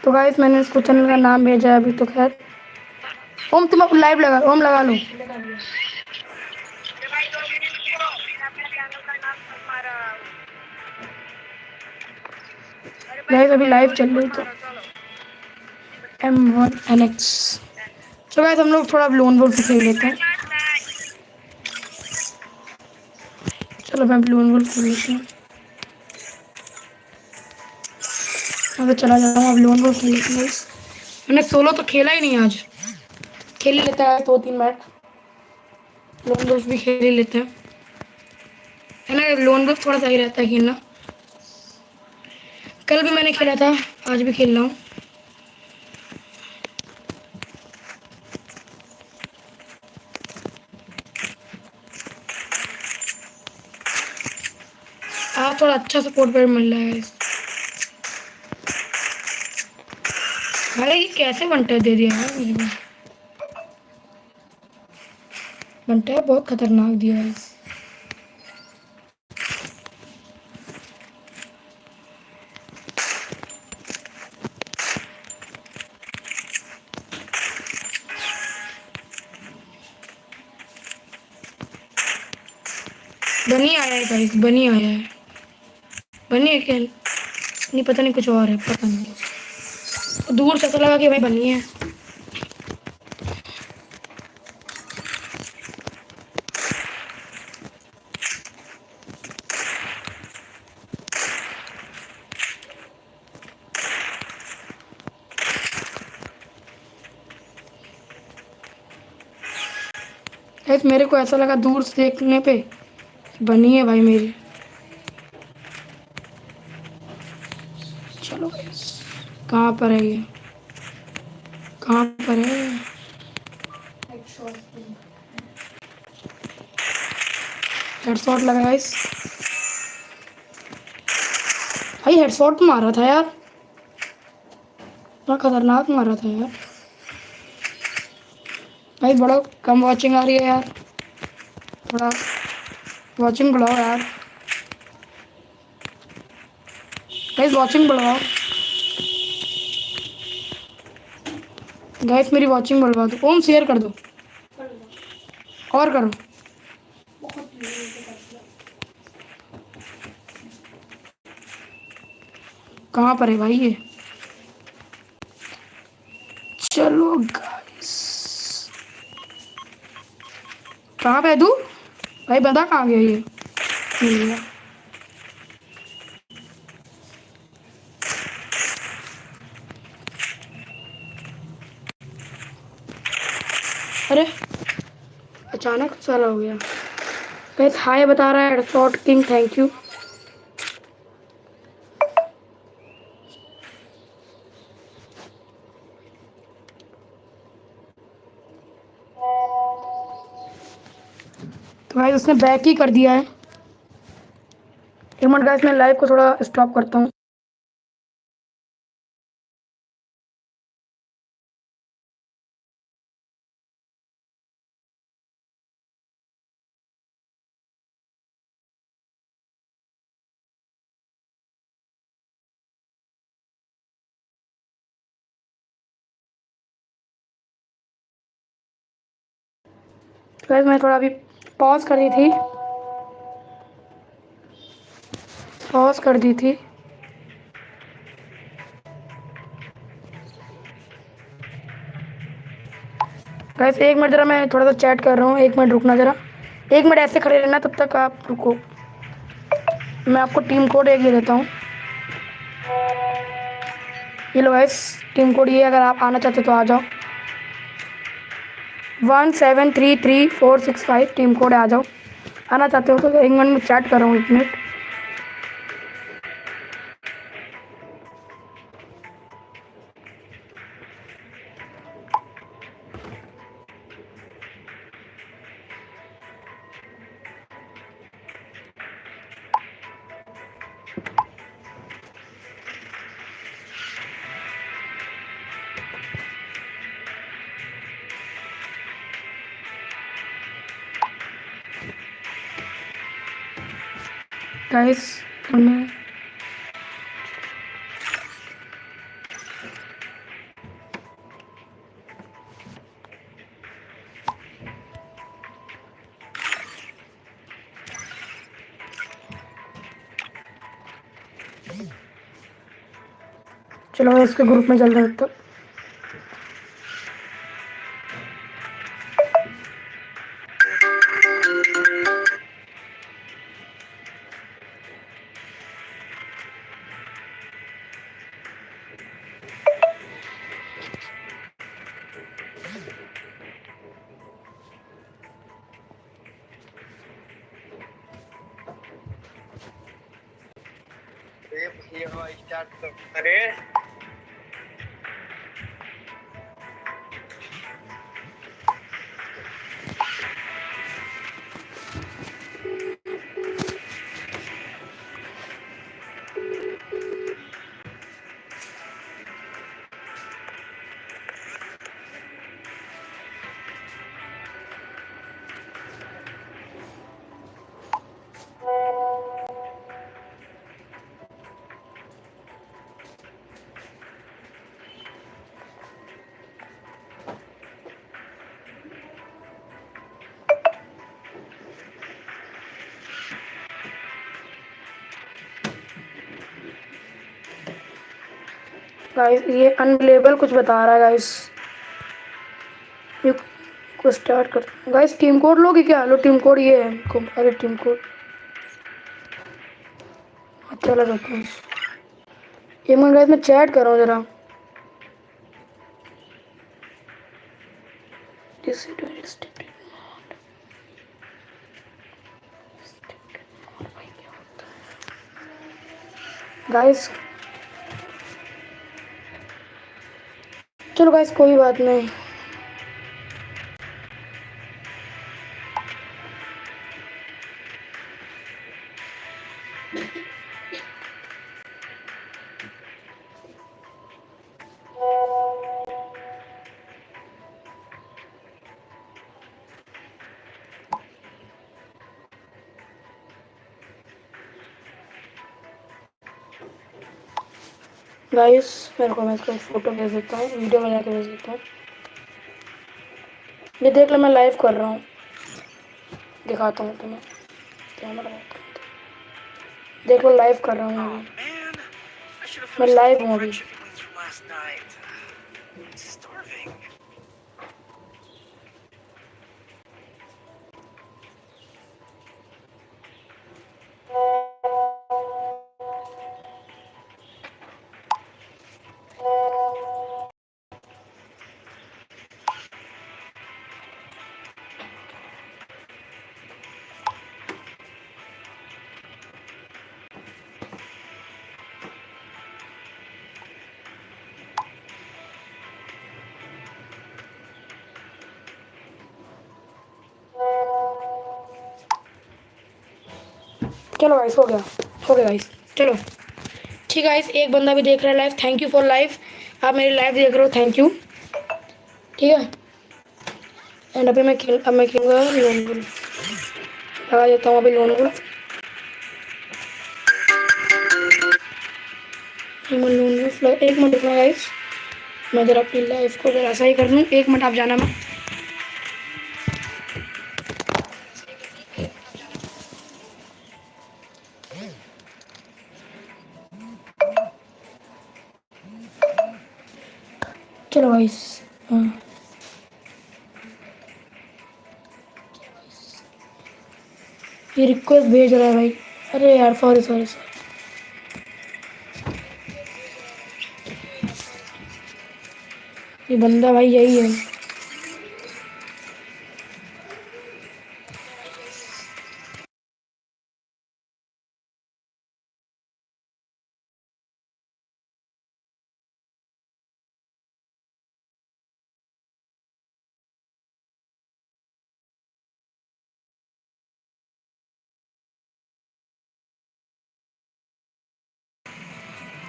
तो गाइस मैंने इसको चैनल का नाम भेजा है अभी तो। खैर ओम तुम अब लाइव लगा, ओम लगा लो। ये भाई 2 मिनट रुको मैं अपने चैनल का नाम मारा अरे भाई गाइस 2 अभी लाइव चल मिनट रही तो मारो चलो M1NX। तो गाइस हम लोग थोड़ा लोन वोल्फ खेल लेते हैं। चलो मैं लोन वोल्फ खेल लेते हैं। मैं तो चला जा रहा हूँ, अब लोन वोल्फ खेल लेते हैं गाइस। मैंने सोलो तो खेला ही नहीं आज, खेल ही लेता है 2-3 मैच। लोन वोल्फ भी खेल ही लेते हैं, है ना। लोन वोल्फ थोड़ा सही रहता है खेलना। कल भी मैंने खेला था, आज भी खेल रहा हूँ। आज थोड़ा अच्छा सपोर्ट पर मिल रहा है गाइस। अरे ये कैसे बंटा दे दिया यार मुझे भी। बंटा बहुत खतरनाक दिया है। बनी आया है गाइस, बनी आया है। बनी है क्या? नहीं पता नहीं, कुछ और है, पता नहीं। दूर से तो लगा कि भाई बनी है। ऐसे मेरे को ऐसा लगा दूर से देखने पे बनी है भाई मेरी। चलो गाइस, कहाँ पर है ये? कहाँ पर है? हेडशॉट लगा गाइस। भाई हेडशॉट तो मारा था यार, बड़ा खतरनाक मारा था यार। भाई बड़ा कम वॉचिंग आ रही है यार, थोड़ा वॉचिंग बढ़ाओ यार। गाइस वॉचिंग बढ़ाओ। गाइस मेरी वॉचिंग बढ़वा दो। ओम शेयर कर दो और करो। कहाँ पर है भाई ये? चलो गाइस, कहाँ पे है तू? भाई बंदा कहाँ गया ये? मिल गया। अरे अचानक साला हो गया। गाइस हाय बता रहा है हेडशॉट किंग, थैंक यू। तो गाइस उसने बैक ही कर दिया है। एक मिनट गाइस, मैं लाइव को थोड़ा स्टॉप करता हूँ। तो गाइस मैं थोड़ा अभी पॉज कर दी थी, पॉज कर दी थी। गाइस एक मिनट, जरा मैं थोड़ा सा चैट कर रहा हूँ, एक मिनट रुकना जरा। एक मिनट ऐसे खड़े रहना, तब तक आप रुको। मैं आपको टीम कोड एक दे देता हूँ। ये लो गाइस टीम कोड, ये अगर आप आना चाहते तो आ जाओ। 1733465 टीम कोड आ जाओ। आना चाहते हो तो एक मिनट में चैट कर रहा हूँ, 1 मिनट। गाइस मैं चलो इसके ग्रुप में चल रहा है तब। स्टार्ट करे। गाइस ये अनलेबल कुछ बता रहा है गाइस। ये को स्टार्ट कर गाइस। टीम कोड लोगे क्या? लो टीम कोड ये है। अरे टीम कोड अच्छा लगा गाइस। एक मिनट गाइस मैं चैट कर रहा हूँ जरा। गाइस चलो गाइस कोई बात नहीं। गाइस मेरे को मैं इसको फोटो भेज देता हूँ, वीडियो में जाके भेज देता हूँ। ये देख लो मैं लाइव कर रहा हूँ, दिखाता हूँ तुम्हें। कैमरा देख लो लाइव कर रहा हूँ मैं लाइव हूँ अभी। चलो गाइस हो गया गाइस। चलो ठीक है गाइस, एक बंदा भी देख रहा है live. Thank you for live. आप मेरी लाइव देख रहे हो, थैंक यू। ठीक है एंड अभी मैं खेलूँगा लोन वुल। लगा देता हूँ अभी लोन वुल। एक मिनट रुकना गाइस, मैं जरा अपनी लाइफ को जरा ऐसा ही कर दूँ। एक मिनट आप जाना मैं। चलो गाइस हाँ ये रिक्वेस्ट भेज रहा है भाई। अरे यार सॉरी सॉरी सॉरी। ये बंदा भाई यही है।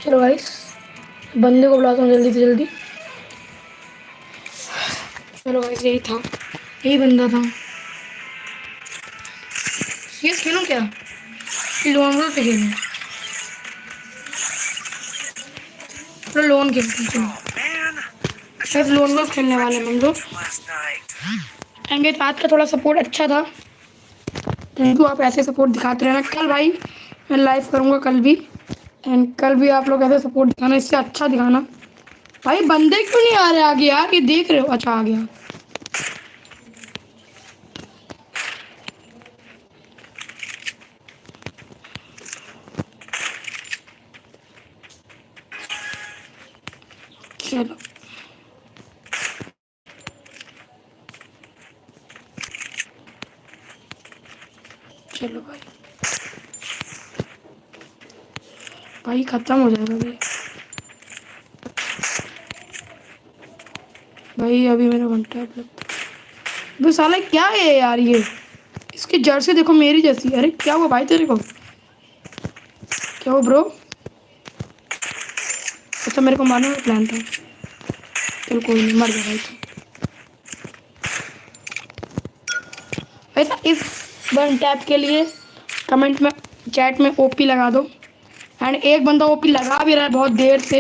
चलो गाइस बंदे को बुलाता हूँ जल्दी से जल्दी। चलो गाइस यही बंदा था। ये खेलूँ क्या? लोन वुल पे खेलूँ? चलो लोन खेलते हैं। चलो सिर्फ लोन वुल खेलने वाले हम लोग। एंगे आज का थोड़ा सपोर्ट अच्छा था, थैंक यू। आप ऐसे सपोर्ट दिखाते रहना। कल भाई मैं लाइव करूँगा कल भी, एंड कल भी आप लोग ऐसे सपोर्ट दिखाना, इससे अच्छा दिखाना। भाई बंदे क्यों नहीं आ रहे आगे यार? ये देख रहे हो? अच्छा आ गया। चलो चलो भाई खत्म हो जाएगा भाई अभी मेरा घंटा है। साला क्या है यार ये? इसकी जर्सी देखो मेरी जैसी। अरे क्या हुआ भाई तेरे को? क्या हुआ ब्रो? अच्छा मेरे को मारने का प्लान था। चल कोई नहीं, मर गया भाई तो। ऐसा इस वन टैप के लिए कमेंट में चैट में ओपी लगा दो। एंड एक बंदा ओपी लगा भी रहा है बहुत देर से,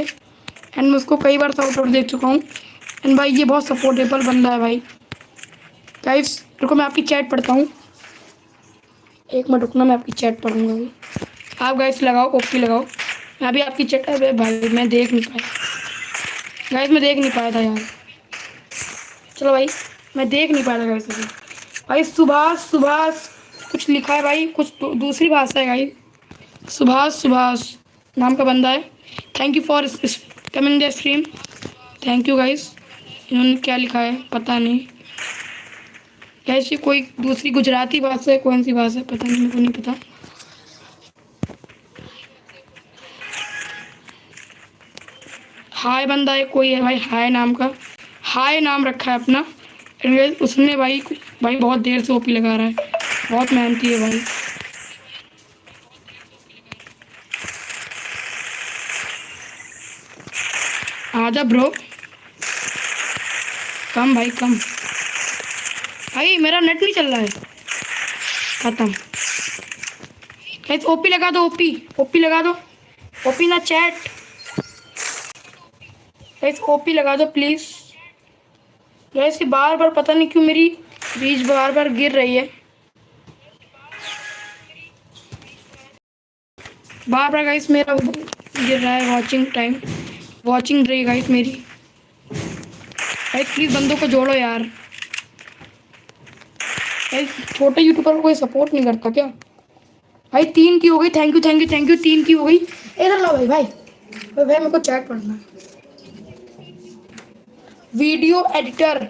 एंड मैं उसको कई बार सपोर्ट दे चुका हूँ। एंड भाई ये बहुत सपोर्टेबल बंदा है भाई। गाइस रुको मैं आपकी चैट पढ़ता हूँ, एक मिनट रुकना, मैं आपकी चैट पढ़ूँगा अभी। आप गाइस लगाओ ओपी लगाओ। मैं अभी आपकी चैट, अरे भाई मैं देख नहीं पाया। गाइस मैं देख नहीं पाया था यार। चलो भाई, मैं देख नहीं पाया था गाइस अभी। भाई सुभाष सुभाष कुछ लिखा है भाई, कुछ दूसरी भाषा है भाई। सुभाष सुभाष नाम का बंदा है। Thank you for coming the stream. Thank you guys. इन्होंने क्या लिखा है पता नहीं। कैसी कोई दूसरी गुजराती भाषा है, कौन सी भाषा है पता नहीं, मेरे को नहीं पता। हाय बंदा है कोई है भाई, हाय नाम का, हाय नाम रखा है अपना। एनीवेज उसने भाई भाई बहुत देर से ओपी लगा रहा है, बहुत मेहनती है भाई। आजा ब्रो, कम भाई कम। भाई मेरा नेट नहीं चल रहा है, खत्म। गाइस ओपी लगा दो, ओपी ओपी लगा दो, ओपी ना चैट। गाइस ओपी लगा दो प्लीज। गाइस बार बार पता नहीं क्यों मेरी रीच बार बार गिर रही है, बार बार गाइस मेरा गिर रहा है वॉचिंग टाइम, वॉचिंग रही गाइस मेरी। गाइस प्लीज बंदों को जोड़ो यार। गाइस छोटे यूट्यूबर को कोई सपोर्ट नहीं करता क्या? भाई 3 की हो गई, thank you thank you thank you, 3 की हो गई। इधर लो भाई, भाई भाई भाई मेरे को चैट पढ़ना है। वीडियो एडिटर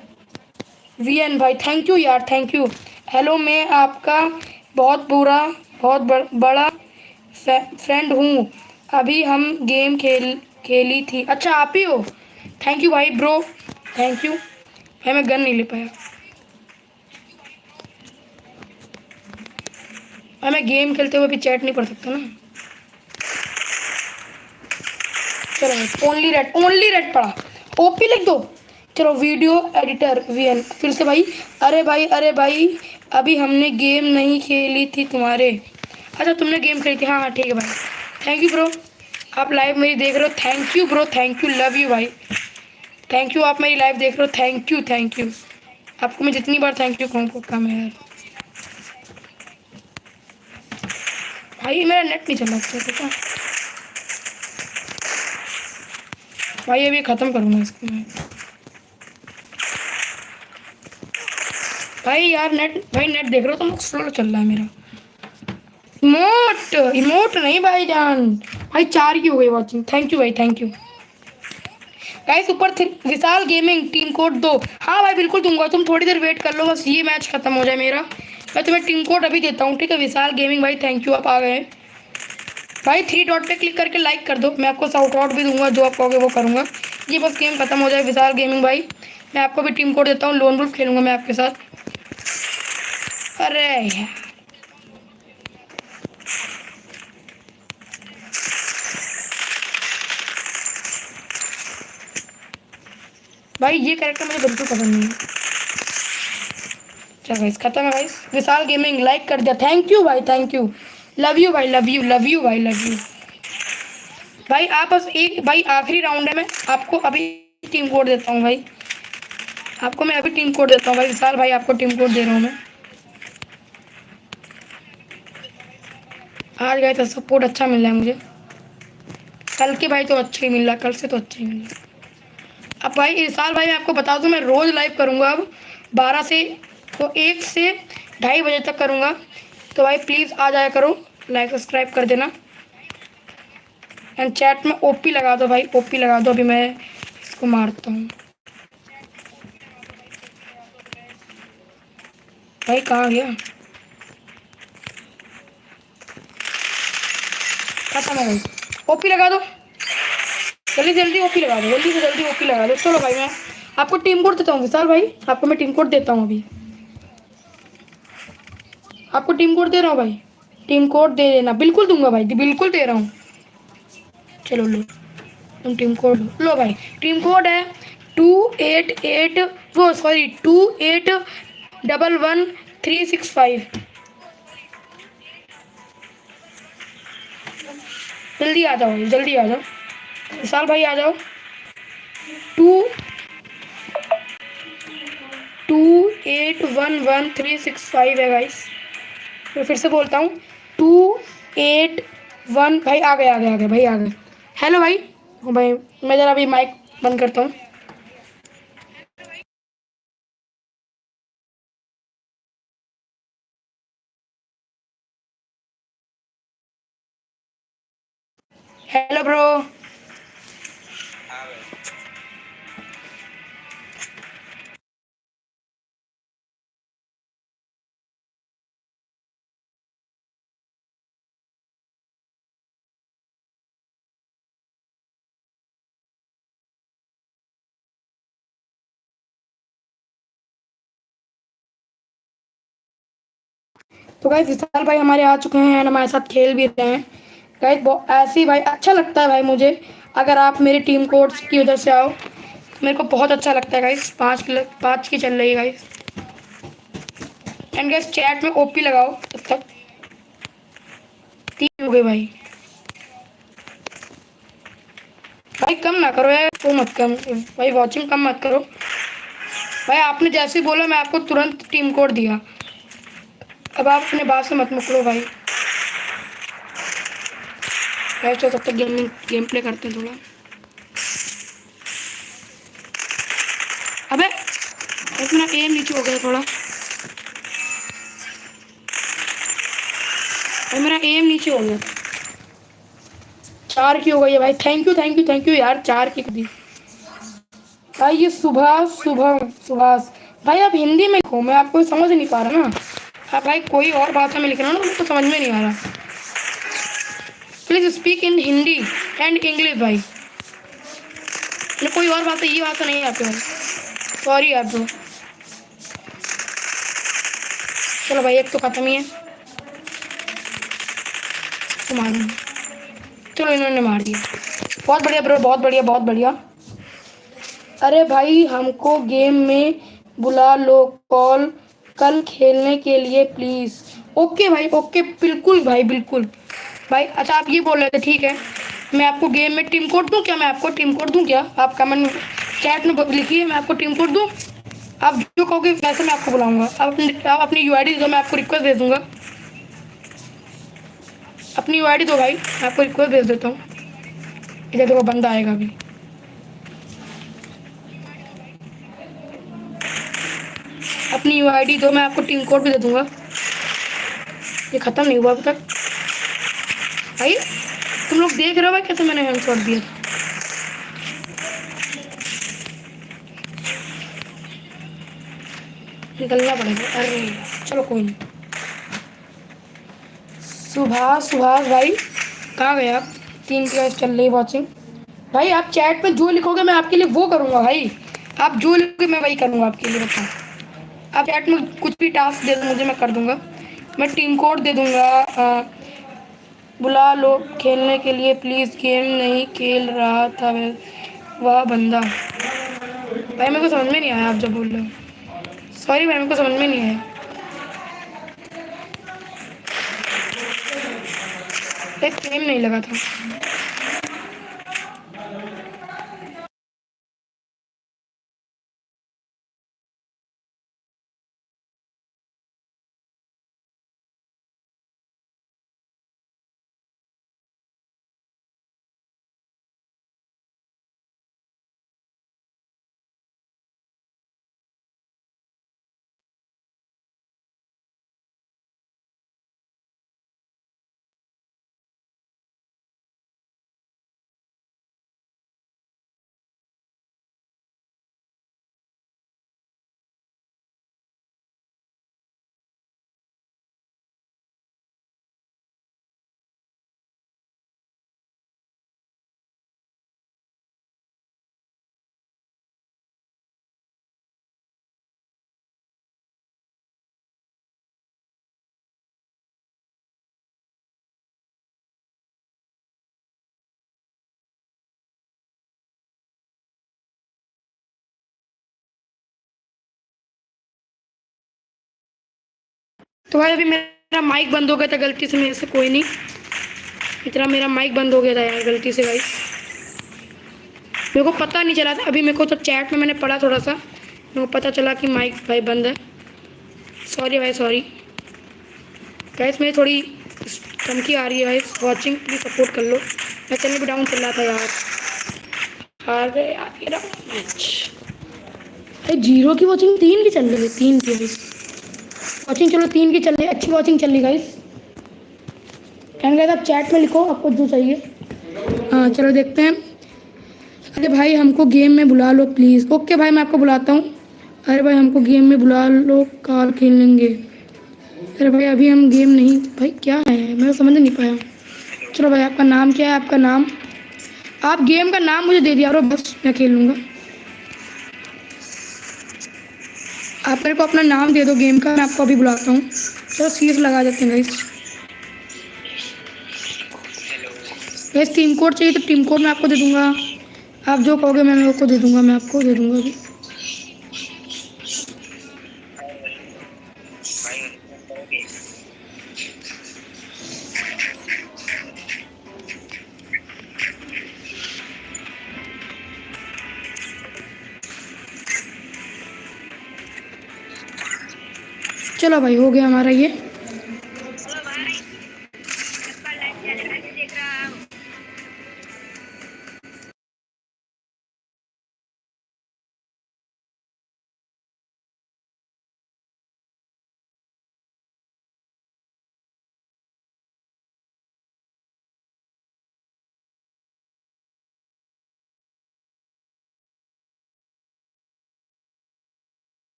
वीएन भाई थैंक यू यार, थैंक यू। हेलो मैं आपका बहुत बड़ा फ्रेंड हूँ, अभी हम गेम खेली थी। अच्छा आप ही हो, थैंक यू भाई ब्रो, थैंक यू। भाई मैं गन नहीं ले पाया भाई, मैं गेम खेलते हुए भी चैट नहीं पढ़ सकता ना। चलो ओनली रेड पढ़ा, ओपी लिख दो। चलो वीडियो एडिटर वीएन फिर से भाई। अरे भाई अभी हमने गेम नहीं खेली थी तुम्हारे। अच्छा तुमने गेम खेली थी, हाँ हाँ ठीक है भाई। थैंक यू ब्रो, आप लाइव मेरी देख रहे हो, thank you bro, thank you, love you भाई, थैंक यू। आप मेरी लाइव देख रहे हो, थैंक यू थैंक यू। आपको मैं जितनी बार थैंक यू कहूँ कम है यार। भाई मेरा नेट नहीं चल रहा अच्छा ठीक है भाई, अभी ख़त्म करूँगा इसको मैं। भाई यार नेट, भाई नेट देख रहे हो तो स्लो चल रहा है मेरा। इमोट नहीं भाईजान। भाई 4 की हो गई वॉचिंग, थैंक यू भाई, थैंक यू। गाइस ऊपर विशाल गेमिंग टीम कोड दो। हाँ भाई बिल्कुल दूंगा, तुम थोड़ी देर वेट कर लो, बस ये मैच खत्म हो जाए मेरा, मैं तुम्हें टीम कोड अभी देता हूँ ठीक है। विशाल गेमिंग भाई थैंक यू, आप आ गए भाई। 3 डॉट पे क्लिक करके लाइक कर दो, मैं आपको साउट आउट भी दूंगा, जो आप कहोगे वो करूँगा। ये बस गेम खत्म हो जाए विशाल गेमिंग भाई, मैं आपको भी टीम कोड देता हूँ। लोन वुल्फ खेलूँगा मैं आपके साथ। अरे यार भाई ये कैरेक्टर मुझे बिल्कुल पसंद नहीं है। चलो गाइस खत्म है गाइस। विशाल गेमिंग लाइक कर दिया, थैंक यू भाई, थैंक यू, लव यू भाई, लव यू लव यू भाई, लव यू भाई। आप बस एक भाई आखिरी राउंड है, मैं आपको अभी टीम कोड देता हूँ भाई, आपको मैं अभी टीम कोड देता हूँ भाई। विशाल भाई आपको टीम कोड दे रहा हूँ मैं। आज गए तो सपोर्ट अच्छा मिल रहा है मुझे, कल के भाई तो अच्छा ही मिल रहा है, कल से तो अच्छा ही मिल रहा है। अब भाई इस साल भाई मैं आपको बता दूं, मैं रोज़ लाइव करूंगा अब 12 से, तो 1 से 2:30 बजे तक करूंगा, तो भाई प्लीज़ आ जाया करो, लाइक सब्सक्राइब कर देना एंड चैट में ओपी लगा दो भाई, ओपी लगा दो। अभी मैं इसको मारता हूँ भाई, कहाँ गया? खत्म है भाई, ओपी लगा दो जल्दी जल्दी, ओपी लगा दो जल्दी से जल्दी, ओपी लगा दो। चलो भाई मैं आपको टीम कोड देता हूँ विशाल भाई, आपको मैं टीम कोड देता हूँ अभी, आपको टीम कोड दे रहा हूँ भाई, टीम कोड दे देना, बिल्कुल दूंगा भाई, बिल्कुल दे रहा हूँ। चलो लो तुम टीम कोड लो भाई, टीम कोड है 288 वो सॉरी 28111365। जल्दी आ जाओ, जल्दी आ जाओ विशाल भाई, आ जाओ। 28111365 है गाइस, मैं फिर से बोलता हूँ 281 भाई, आ गए भाई, आ गए। हेलो भाई, भाई मैं ज़रा अभी माइक बंद करता हूँ। Hello bro. हाँ भाई। तो गाइस विशाल भाई हमारे आ चुके हैं एंड हमारे साथ खेल भी रहे हैं। गाइस ऐसे ही भाई अच्छा लगता है भाई मुझे, अगर आप मेरी टीम कोड्स की वजह से आओ तो मेरे को बहुत अच्छा लगता है गाइस। 5 की चल रही है गाइस। एंड गाइस चैट में ओपी लगाओ तब तक। 3 हो गए भाई। भाई कम ना करो यार, तो मत कम भाई, वॉचिंग कम मत करो भाई। आपने जैसे ही बोला मैं आपको तुरंत टीम कोड दिया। अब आप अपने बात से मत मुकरो भाई। तो तब तक गेम प्ले करते हैं थोड़ा। अबे मेरा एम नीचे हो गया थोड़ा भाई, मेरा एम नीचे हो गया। 4 की हो गई है भाई। Thank you thank you thank you यार, 4 की दी भाई। ये सुभाष भाई, आप हिंदी में लिखो, मैं आपको समझ नहीं पा रहा ना। आप भाई कोई और भाषा में लिख रहे हो ना, मुझको समझ में नहीं आ रहा। Please speak in Hindi and English भाई। मतलब कोई और भाषा, ये भाषा नहीं आती भाई। सॉरी यार ब्रो। चलो भाई एक तो खत्म ही है। तो मारूंगा। चलो इन्होंने मार दिया। बहुत बढ़िया ब्रो, बहुत बढ़िया बहुत बढ़िया। अरे भाई हमको गेम में बुला लो, कॉल कल खेलने के लिए प्लीज़। ओके भाई ओके, बिल्कुल भाई बिल्कुल भाई। अच्छा आप ये बोल रहे थे, ठीक है मैं आपको गेम में टीम कोड दूँ क्या? मैं आपको टीम कोड दूँ क्या? आप कमेंट चैट में लिखिए, मैं आपको टीम कोड दूँ। आप जो कहोगे वैसे मैं आपको बुलाऊंगा। आप अपनी यूआईडी दो, मैं आपको रिक्वेस्ट दे दूँगा। अपनी यूआईडी दो भाई, मैं आपको रिक्वेस्ट भेज देता हूँ। इधर देखो बंदा आएगा अभी। अपनी यूआईडी दो, मैं आपको टीम कोड भी दे दूँगा। ये ख़त्म नहीं हुआ अब तक भाई। तुम लोग देख रहे हो भाई कैसे मैंने हैंड शॉट दिया था। निकलना पड़ेगा। अरे चलो कोई नहीं। सुभाष भाई कहाँ गए आप? 3 की वॉइस चल रही वॉचिंग भाई। आप चैट में जो लिखोगे मैं आपके लिए वो करूँगा भाई। आप जो लिखोगे मैं वही करूँगा आपके लिए। बताओ, आप चैट में कुछ भी टास्क दे दो मुझे, मैं कर दूँगा। मैं टीम कोड दे दूँगा। बुला लो खेलने के लिए प्लीज़, गेम नहीं खेल रहा था वह बंदा। भाई मेरे को समझ में नहीं आया आप जब बोल रहे हो। सॉरी भाई मेरे को समझ में नहीं आया। एक गेम नहीं लगा था। तो भाई अभी मेरा माइक बंद हो गया था गलती से मेरे से, कोई नहीं। इतना मेरा माइक बंद हो गया था यार गलती से भाई। मेरे को पता नहीं चला था अभी। मेरे को तो चैट में मैंने पढ़ा थोड़ा सा, मेरे को पता चला कि माइक भाई बंद है। सॉरी भाई सॉरी। गाइस मेरी थोड़ी धमकी आ रही है भाई। वॉचिंग प्लीज़ सपोर्ट कर लो। मैं चैनल भी डाउन चल रहा था यार। हार गए यार ये रहा मैच। अरे 0 की वॉचिंग 3 की चल रही है, 3 की वॉचिंग, चलो 3 की चल रही है, अच्छी वॉचिंग चल रही गाइस। एंड गाइस आप चैट में लिखो आपको जो चाहिए। हाँ चलो देखते हैं। अरे भाई हमको गेम में बुला लो प्लीज़। ओके भाई मैं आपको बुलाता हूँ। अरे भाई हमको गेम में बुला लो, कार खेल लेंगे। अरे भाई अभी हम गेम नहीं, भाई क्या है मैं तो समझ नहीं पाया। चलो भाई आपका नाम क्या है, आपका नाम, आप गेम का नाम मुझे दे दिया और बस मैं खेल लूँगा। आप मेरे को अपना नाम दे दो गेम का, मैं आपको अभी बुलाता हूँ। चलो सीज लगा देते हैं guys. Hello. Guys team code चाहिए तो टीम कोड मैं आपको दे दूँगा। आप जो कहोगे मैं मेरे को दे दूँगा, मैं आपको दे दूँगा अभी। भाई उनको करोगे? चलो भाई हो गया हमारा ये। हेलो भाई, आपका लाइव चैनल कैसे देख रहा हूँ।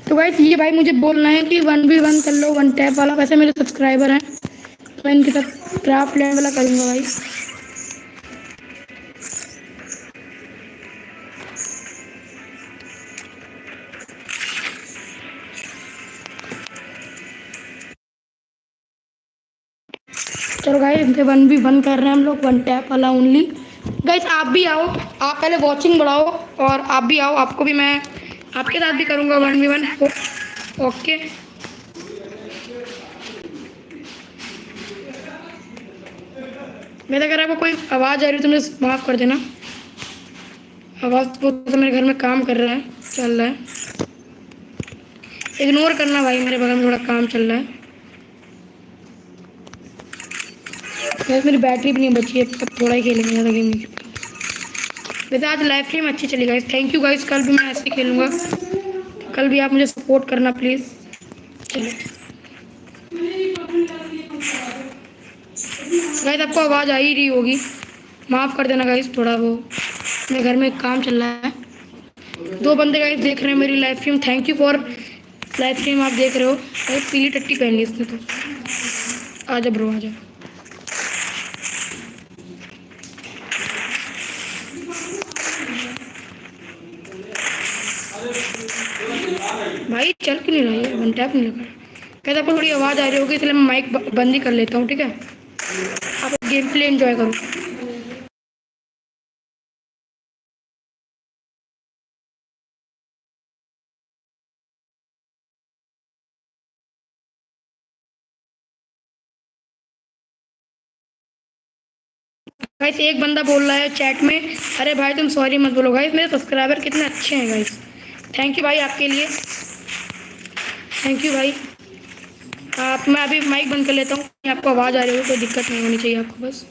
तो गाइस ये भाई मुझे बोलना है कि 1v1 कर लो, वन टैप वाला। वैसे मेरे सब्सक्राइबर हैं तो मैं इनके साथ क्राफ्ट लैंड वाला करूँगा भाई। चलो गाइस इनसे 1v1 कर रहे हैं हम लोग, वन टैप वाला ओनली। गाइस आप भी आओ, आप पहले वॉचिंग बढ़ाओ और आप भी आओ, आपको भी मैं आपके साथ भी करूँगा 1v1। ओके मेरे अगर आपको कोई आवाज़ आ रही है तो मुझे माफ़ कर देना। आवाज़ तो मेरे घर में काम कर रहा है, चल रहा है, इग्नोर करना भाई, मेरे बगल में थोड़ा काम चल रहा है। वैसे मेरी बैटरी भी नहीं बची है, अब थोड़ा ही खेलेंगे, ज़्यादा गेम नहीं खेलेंगे। वैसे आज लाइव स्ट्रीम अच्छी चली गाइस, थैंक यू गाइस। कल भी मैं ऐसे ही खेलूँगा, कल भी आप मुझे सपोर्ट करना प्लीज़। चलो गाइस आपको आवाज़ आ ही रही होगी, माफ़ कर देना गाइस, थोड़ा वो मेरे घर में काम चल रहा है। 2 बंदे गाइस देख रहे हैं मेरी live stream, thank you for live stream आप देख रहे हो। गाइस पीली टट्टी पहन ली इसने तो। आजा ब्रो आजा। भाई चल क्यों नहीं रहा है, वन टैप नहीं लगा रहा। कहते आपको थोड़ी आवाज़ आ रही होगी इसलिए मैं माइक बंद ही कर लेता हूँ, ठीक है। आप गेम प्ले एंजॉय करो। गाइस एक बंदा बोल रहा है चैट में, अरे भाई तुम सॉरी मत बोलो। गाइस मेरे सब्सक्राइबर कितने अच्छे हैं गाइस, थैंक यू भाई आपके लिए, थैंक यू भाई। आप मैं अभी माइक बंद कर लेता हूँ, आपको आवाज़ आ रही होगी, कोई दिक्कत नहीं होनी चाहिए आपको बस।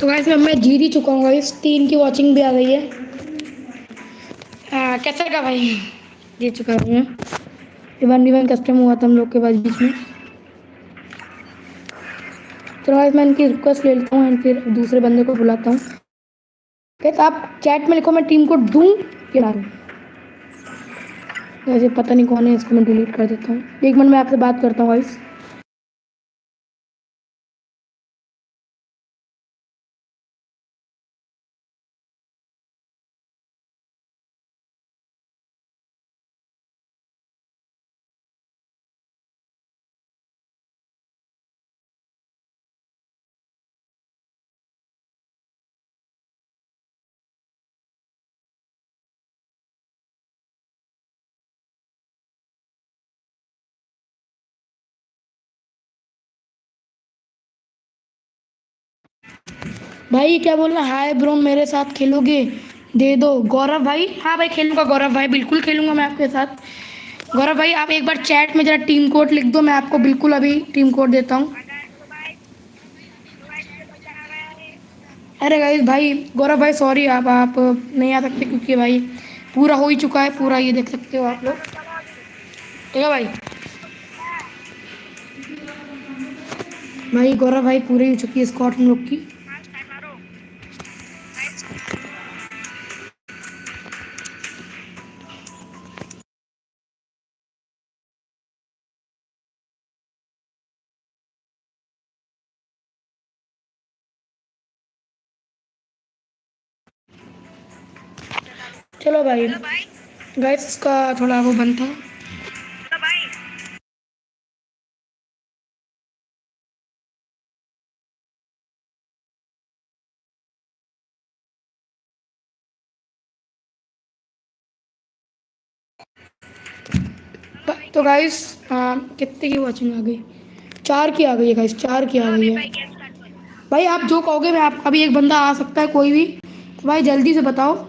तो गाइस मैं जीत ही चुका हूँ गाइस, 3 की वॉचिंग भी आ गई है। कैसे लगा भाई? जीत चुका हूँ मैं। 1v1 कस्टम हुआ था हम लोग के पास बीच में। तो गाइस मैं इनकी रिक्वेस्ट ले लेता हूँ एंड फिर दूसरे बंदे को बुलाता हूँ। गाइस आप चैट में लिखो मैं टीम को दूँ या ना दूँ। वैसे पता नहीं कौन है, इसको मैं डिलीट कर देता हूँ। 1 मिनट में आपसे बात करता हूँ गाइस। भाई क्या बोलना, हाय ब्रो मेरे साथ खेलोगे? दे दो गौरव भाई। हाँ भाई खेलूंगा गौरव भाई, बिल्कुल खेलूंगा मैं आपके साथ। गौरव भाई आप एक बार चैट में जरा टीम कोड लिख दो, मैं आपको बिल्कुल अभी टीम कोड देता हूँ। अरे गाइस भाई गौरव भाई सॉरी, आप नहीं आ सकते क्योंकि भाई पूरा हो ही चुका है, पूरा ये देख सकते हो आप लोग। ठीक है भाई। भाई गौरव भाई पूरी हो चुकी है स्क्वाड हम लोग की। चलो भाई गाइस इसका थोड़ा वो बनता है। तो गाइस कितने की वॉचिंग आ गई? 4 की आ गई है गाइस, 4 की आ गई है। भाई आप जो कहोगे, मैं आप अभी एक बंदा आ सकता है कोई भी, तो भाई जल्दी से बताओ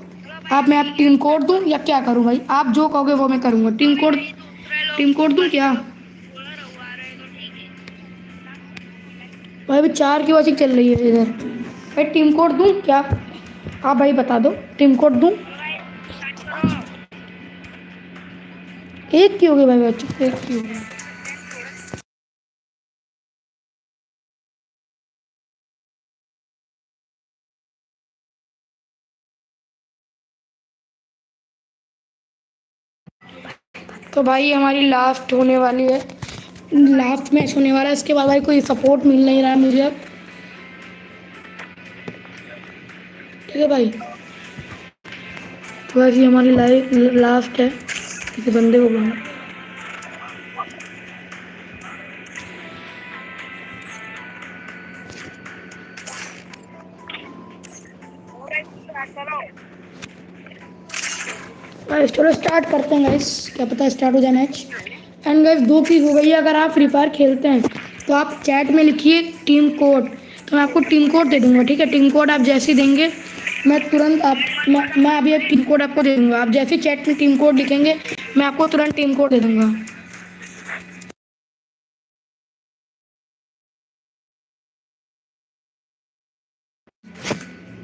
आप, मैं आप टीम कोड दूं या क्या करूं? भाई आप जो कहोगे वो मैं करूंगा। टीम कोड दूं क्या? भाई अभी 4 की वॉचिंग चल रही है इधर। भाई टीम कोड दूं क्या? आप भाई बता दो, टीम कोड दूं? 1 की हो गई भाई बच्चों, 1 की हो गई। तो भाई हमारी लास्ट होने वाली है, लास्ट मैच होने वाला है। इसके बाद भाई कोई सपोर्ट मिल नहीं रहा है मुझे अब। ठीक है भाई, तो ऐसी हमारी लाइफ लास्ट है। किसी बंदे को बुलाना। गाइस चलो स्टार्ट करते हैं गाइस, क्या पता स्टार्ट हो जाए मैच। एंड गाइस 2 की हो गई है। अगर आप फ्री फायर खेलते हैं तो आप चैट में लिखिए टीम कोड, तो मैं आपको टीम कोड दे दूंगा। ठीक है, टीम कोड आप जैसे ही देंगे मैं तुरंत मैं अभी एक टीम कोड आपको दे दूंगा। आप जैसे ही चैट में टीम कोड लिखेंगे मैं आपको तुरंत टीम कोड दे दूंगा।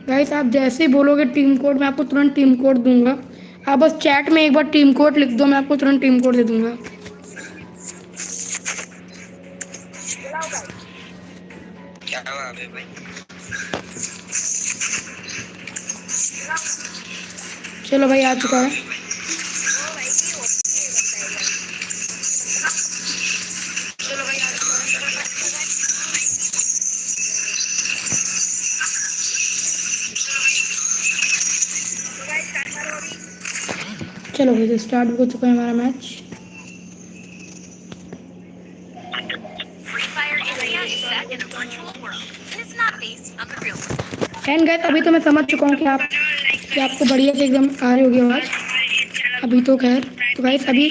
गाइस आप जैसे ही बोलोगे टीम कोड, मैं आपको तुरंत टीम कोड दूंगा। आप बस चैट में एक बार टीम कोड लिख दो, मैं आपको तुरंत टीम कोड दे दूंगा। क्या हुआ अबे भाई? चलो भाई आ चुका है। चलो भाई तो स्टार्ट हो चुका है हमारा मैच। एंड गाइस अभी तो मैं समझ चुका हूँ कि आपको बढ़िया से एकदम आ रही होगी आवाज़ अभी तो। खैर तो गाइस अभी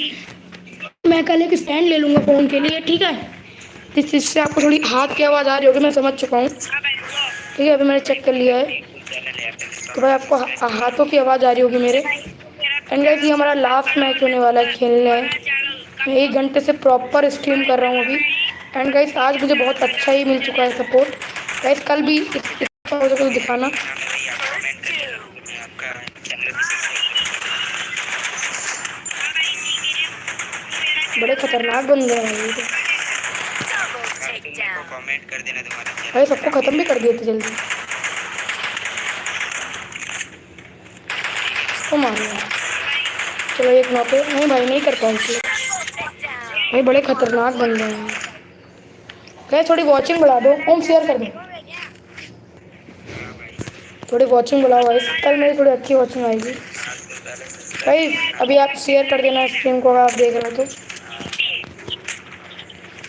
मैं कल एक स्टैंड ले लूँगा फ़ोन के लिए, ठीक है, जिससे आपको थोड़ी हाथ की आवाज़ आ रही होगी। मैं समझ चुका हूँ, ठीक है, अभी मैंने चेक कर लिया है। तो भाई आपको हाथों की आवाज़ आ रही होगी मेरे। एंड गाइस ये हमारा लास्ट मैच होने वाला है, खेलने है। मैं 1 घंटे से प्रॉपर स्ट्रीम कर रहा हूँ अभी। एंड गाइस आज मुझे बहुत अच्छा ही मिल चुका है सपोर्ट। गाइस कल भी और कुछ दिखाना। हाँ भाई आप कमेंट कर देना तो मैं आपका चैनल भी बड़े खतरनाक बंदे हैं भाई ये तो। भाई तुम मेरे को कमेंट कर देना तुम्हारा भाई चैनल सबको खत्म भी कर दिए थे जल्दी। इसको मारो यार। चलो एक नौके नहीं भाई नहीं कर पाऊंगी भाई, बड़े खतरनाक बंदे हैं। गाइस थोड़ी वॉचिंग बढ़ा दो, होम शेयर कर दो, हाँ भाई थोड़ी वॉचिंग बढ़ाओ भाई, कल मेरी थोड़ी अच्छी वॉचिंग आएगी। 500 पहले सब्सक्राइब भाई करना अभी आप शेयर कर देना स्क्रीन को अगर आप देख रहे हो तो।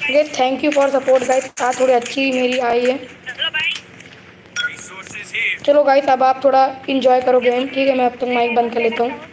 हाँ guys thank you for support guys, आज थोड़ी अच्छी मेरी आई है। चलो गाइस अब आप थोड़ा इंजॉय करो गेम, ठीक है, मैं अब तक माइक बंद कर लेता हूँ।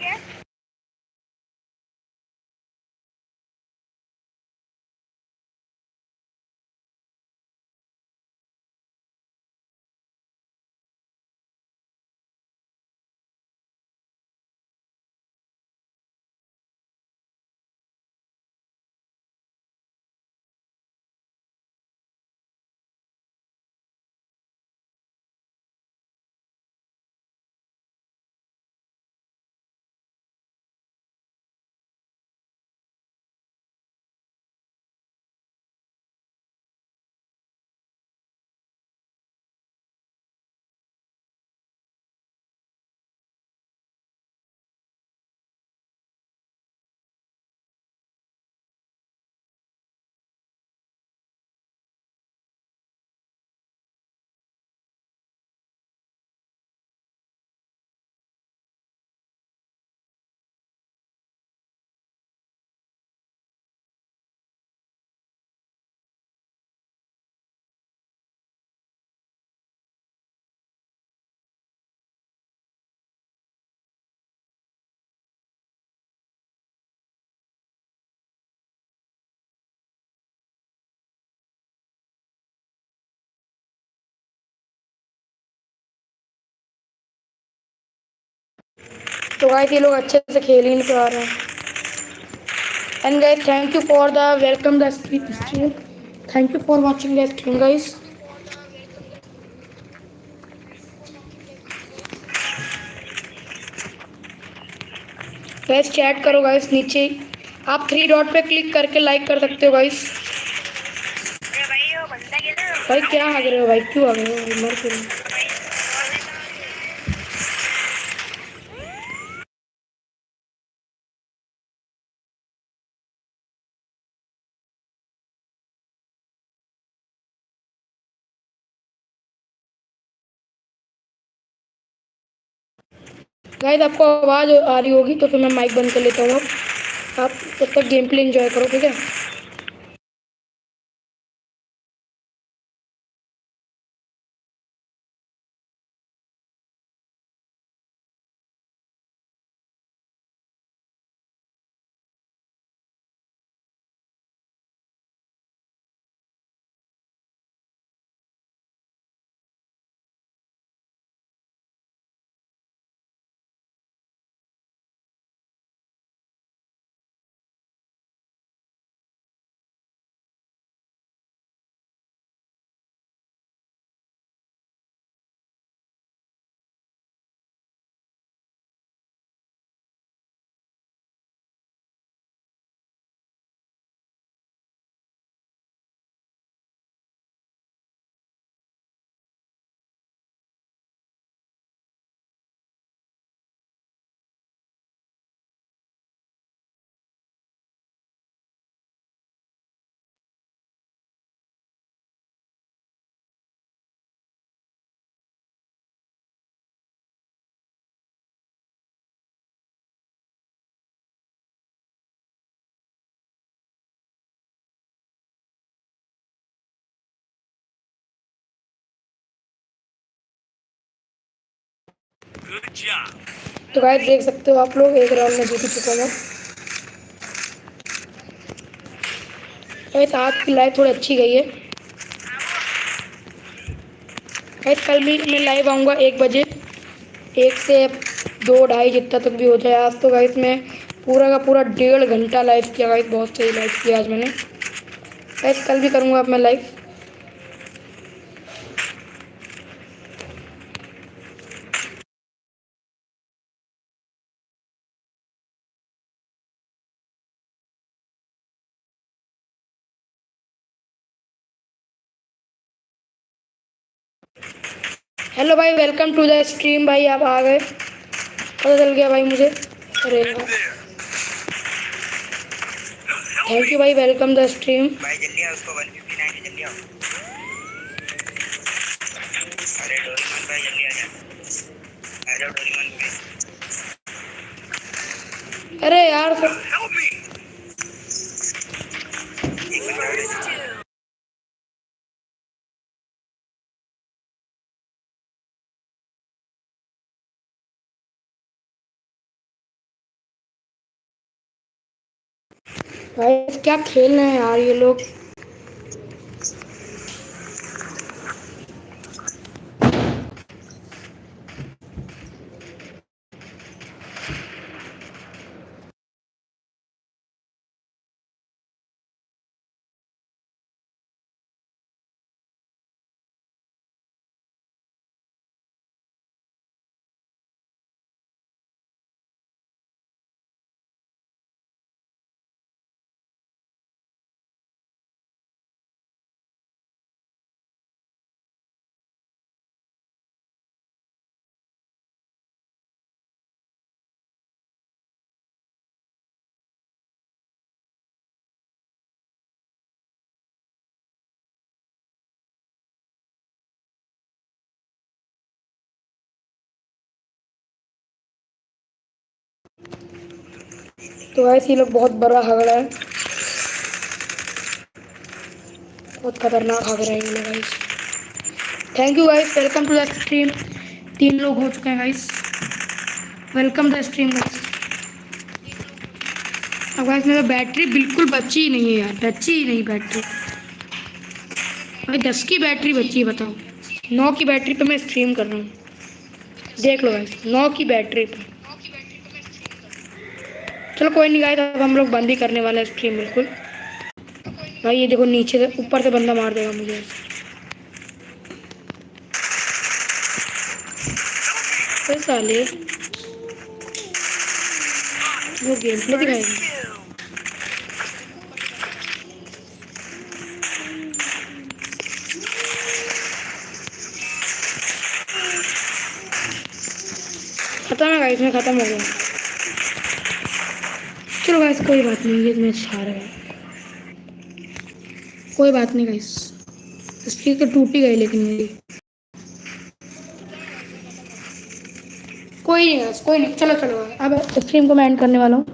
तो गाइस ये लोग अच्छे से खेल ही नहीं पा रहे हैं। And guys thank you for the welcome the stream, thank you for watching the stream guys. Guys chat करो गाइस, नीचे आप 3 डॉट पे क्लिक करके लाइक कर सकते हो गाइस। भाई क्या आ गए हो भाई, क्यों आ गए हो, मर क्यों रहे हो? गाइस आपको आवाज़ आ रही होगी तो फिर मैं माइक बंद कर लेता हूँ। आप तब तक गेम प्ले एंजॉय करो, ठीक है। तो गाइस देख सकते हो आप लोग, एक राउंड में जीत चुका हूँ। गाइस आज की लाइव थोड़ी अच्छी गई है। गाइस कल भी मैं लाइव आऊँगा 1 बजे, 1 से 2 ढाई जितना तक भी हो जाए। आज तो गाइस मैं पूरा का पूरा 1.5 घंटा लाइव किया गाइस, बहुत सही लाइव किया आज मैंने। गाइस कल भी करूँगा अब मैं लाइव। हेलो भाई, वेलकम टू द स्ट्रीम। भाई आप आ गए, पता चल गया भाई मुझे। अरे थैंक यू भाई, वेलकम द स्ट्रीम। भाई जल्दी आओ, उसको 159 में जल्दी आओ। अरे डोरेमोन भाई जल्दी आ जा, आ जाओ डोरेमोन भाई। अरे यार एक बंदा और है। भाई क्या खेल रहे हैं यार ये लोग। तो ऐसे ये लोग बहुत बड़ा झगड़ा है, बहुत खतरनाक हग रहे हैं ये लोग guys. Thank you guys, welcome to the stream. 3 लोग हो चुके हैं guys, welcome the stream guys. अब गाइस मेरा बैटरी बिल्कुल बची ही नहीं है यार, बची ही नहीं बैटरी भाई। 10 की बैटरी बची है बताओ। 9 की बैटरी पे मैं स्ट्रीम कर रहा हूँ, देख लो गाइस, 9 की बैटरी पे। चलो कोई नहीं गाइस, अब हम लोग बंद ही करने वाले हैं स्ट्रीम बिल्कुल। भाई ये देखो, नीचे से ऊपर से बंदा मार देगा मुझे। कोई साले वो गेम प्ले दिखाएंगे। खत्म है गाइस, में खत्म हो गया। चलो गाइस कोई बात नहीं, ये मैच हार गए, कोई बात नहीं गाइस। स्ट्रीक तो टूट ही गई लेकिन मेरी। कोई नहीं गाइस, कोई नहीं। चलो चलो अब स्ट्रीम को मैं एंड करने वाला हूँ।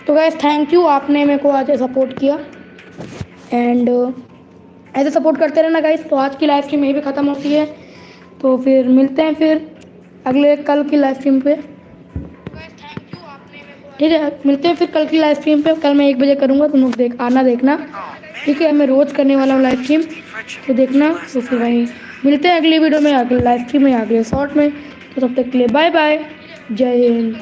तो गाइस थैंक यू, आपने मेरे को आज सपोर्ट किया एंड ऐसे सपोर्ट करते रहना गाइस। तो आज की लाइव स्ट्रीम यहीं पे ख़त्म होती है, तो फिर मिलते हैं फिर अगले कल की लाइव स्ट्रीम पे। ठीक है, मिलते हैं फिर कल की लाइव स्ट्रीम पे। कल मैं 1 बजे करूँगा, तुम लोग आना देखना। ठीक है, मैं रोज़ करने वाला हूँ लाइव स्ट्रीम, तो देखना। तो फिर वहीं मिलते हैं अगली वीडियो में, अगले लाइव स्ट्रीम में, अगले शॉर्ट में। तो तब तक के लिए बाय बाय, जय हिंद।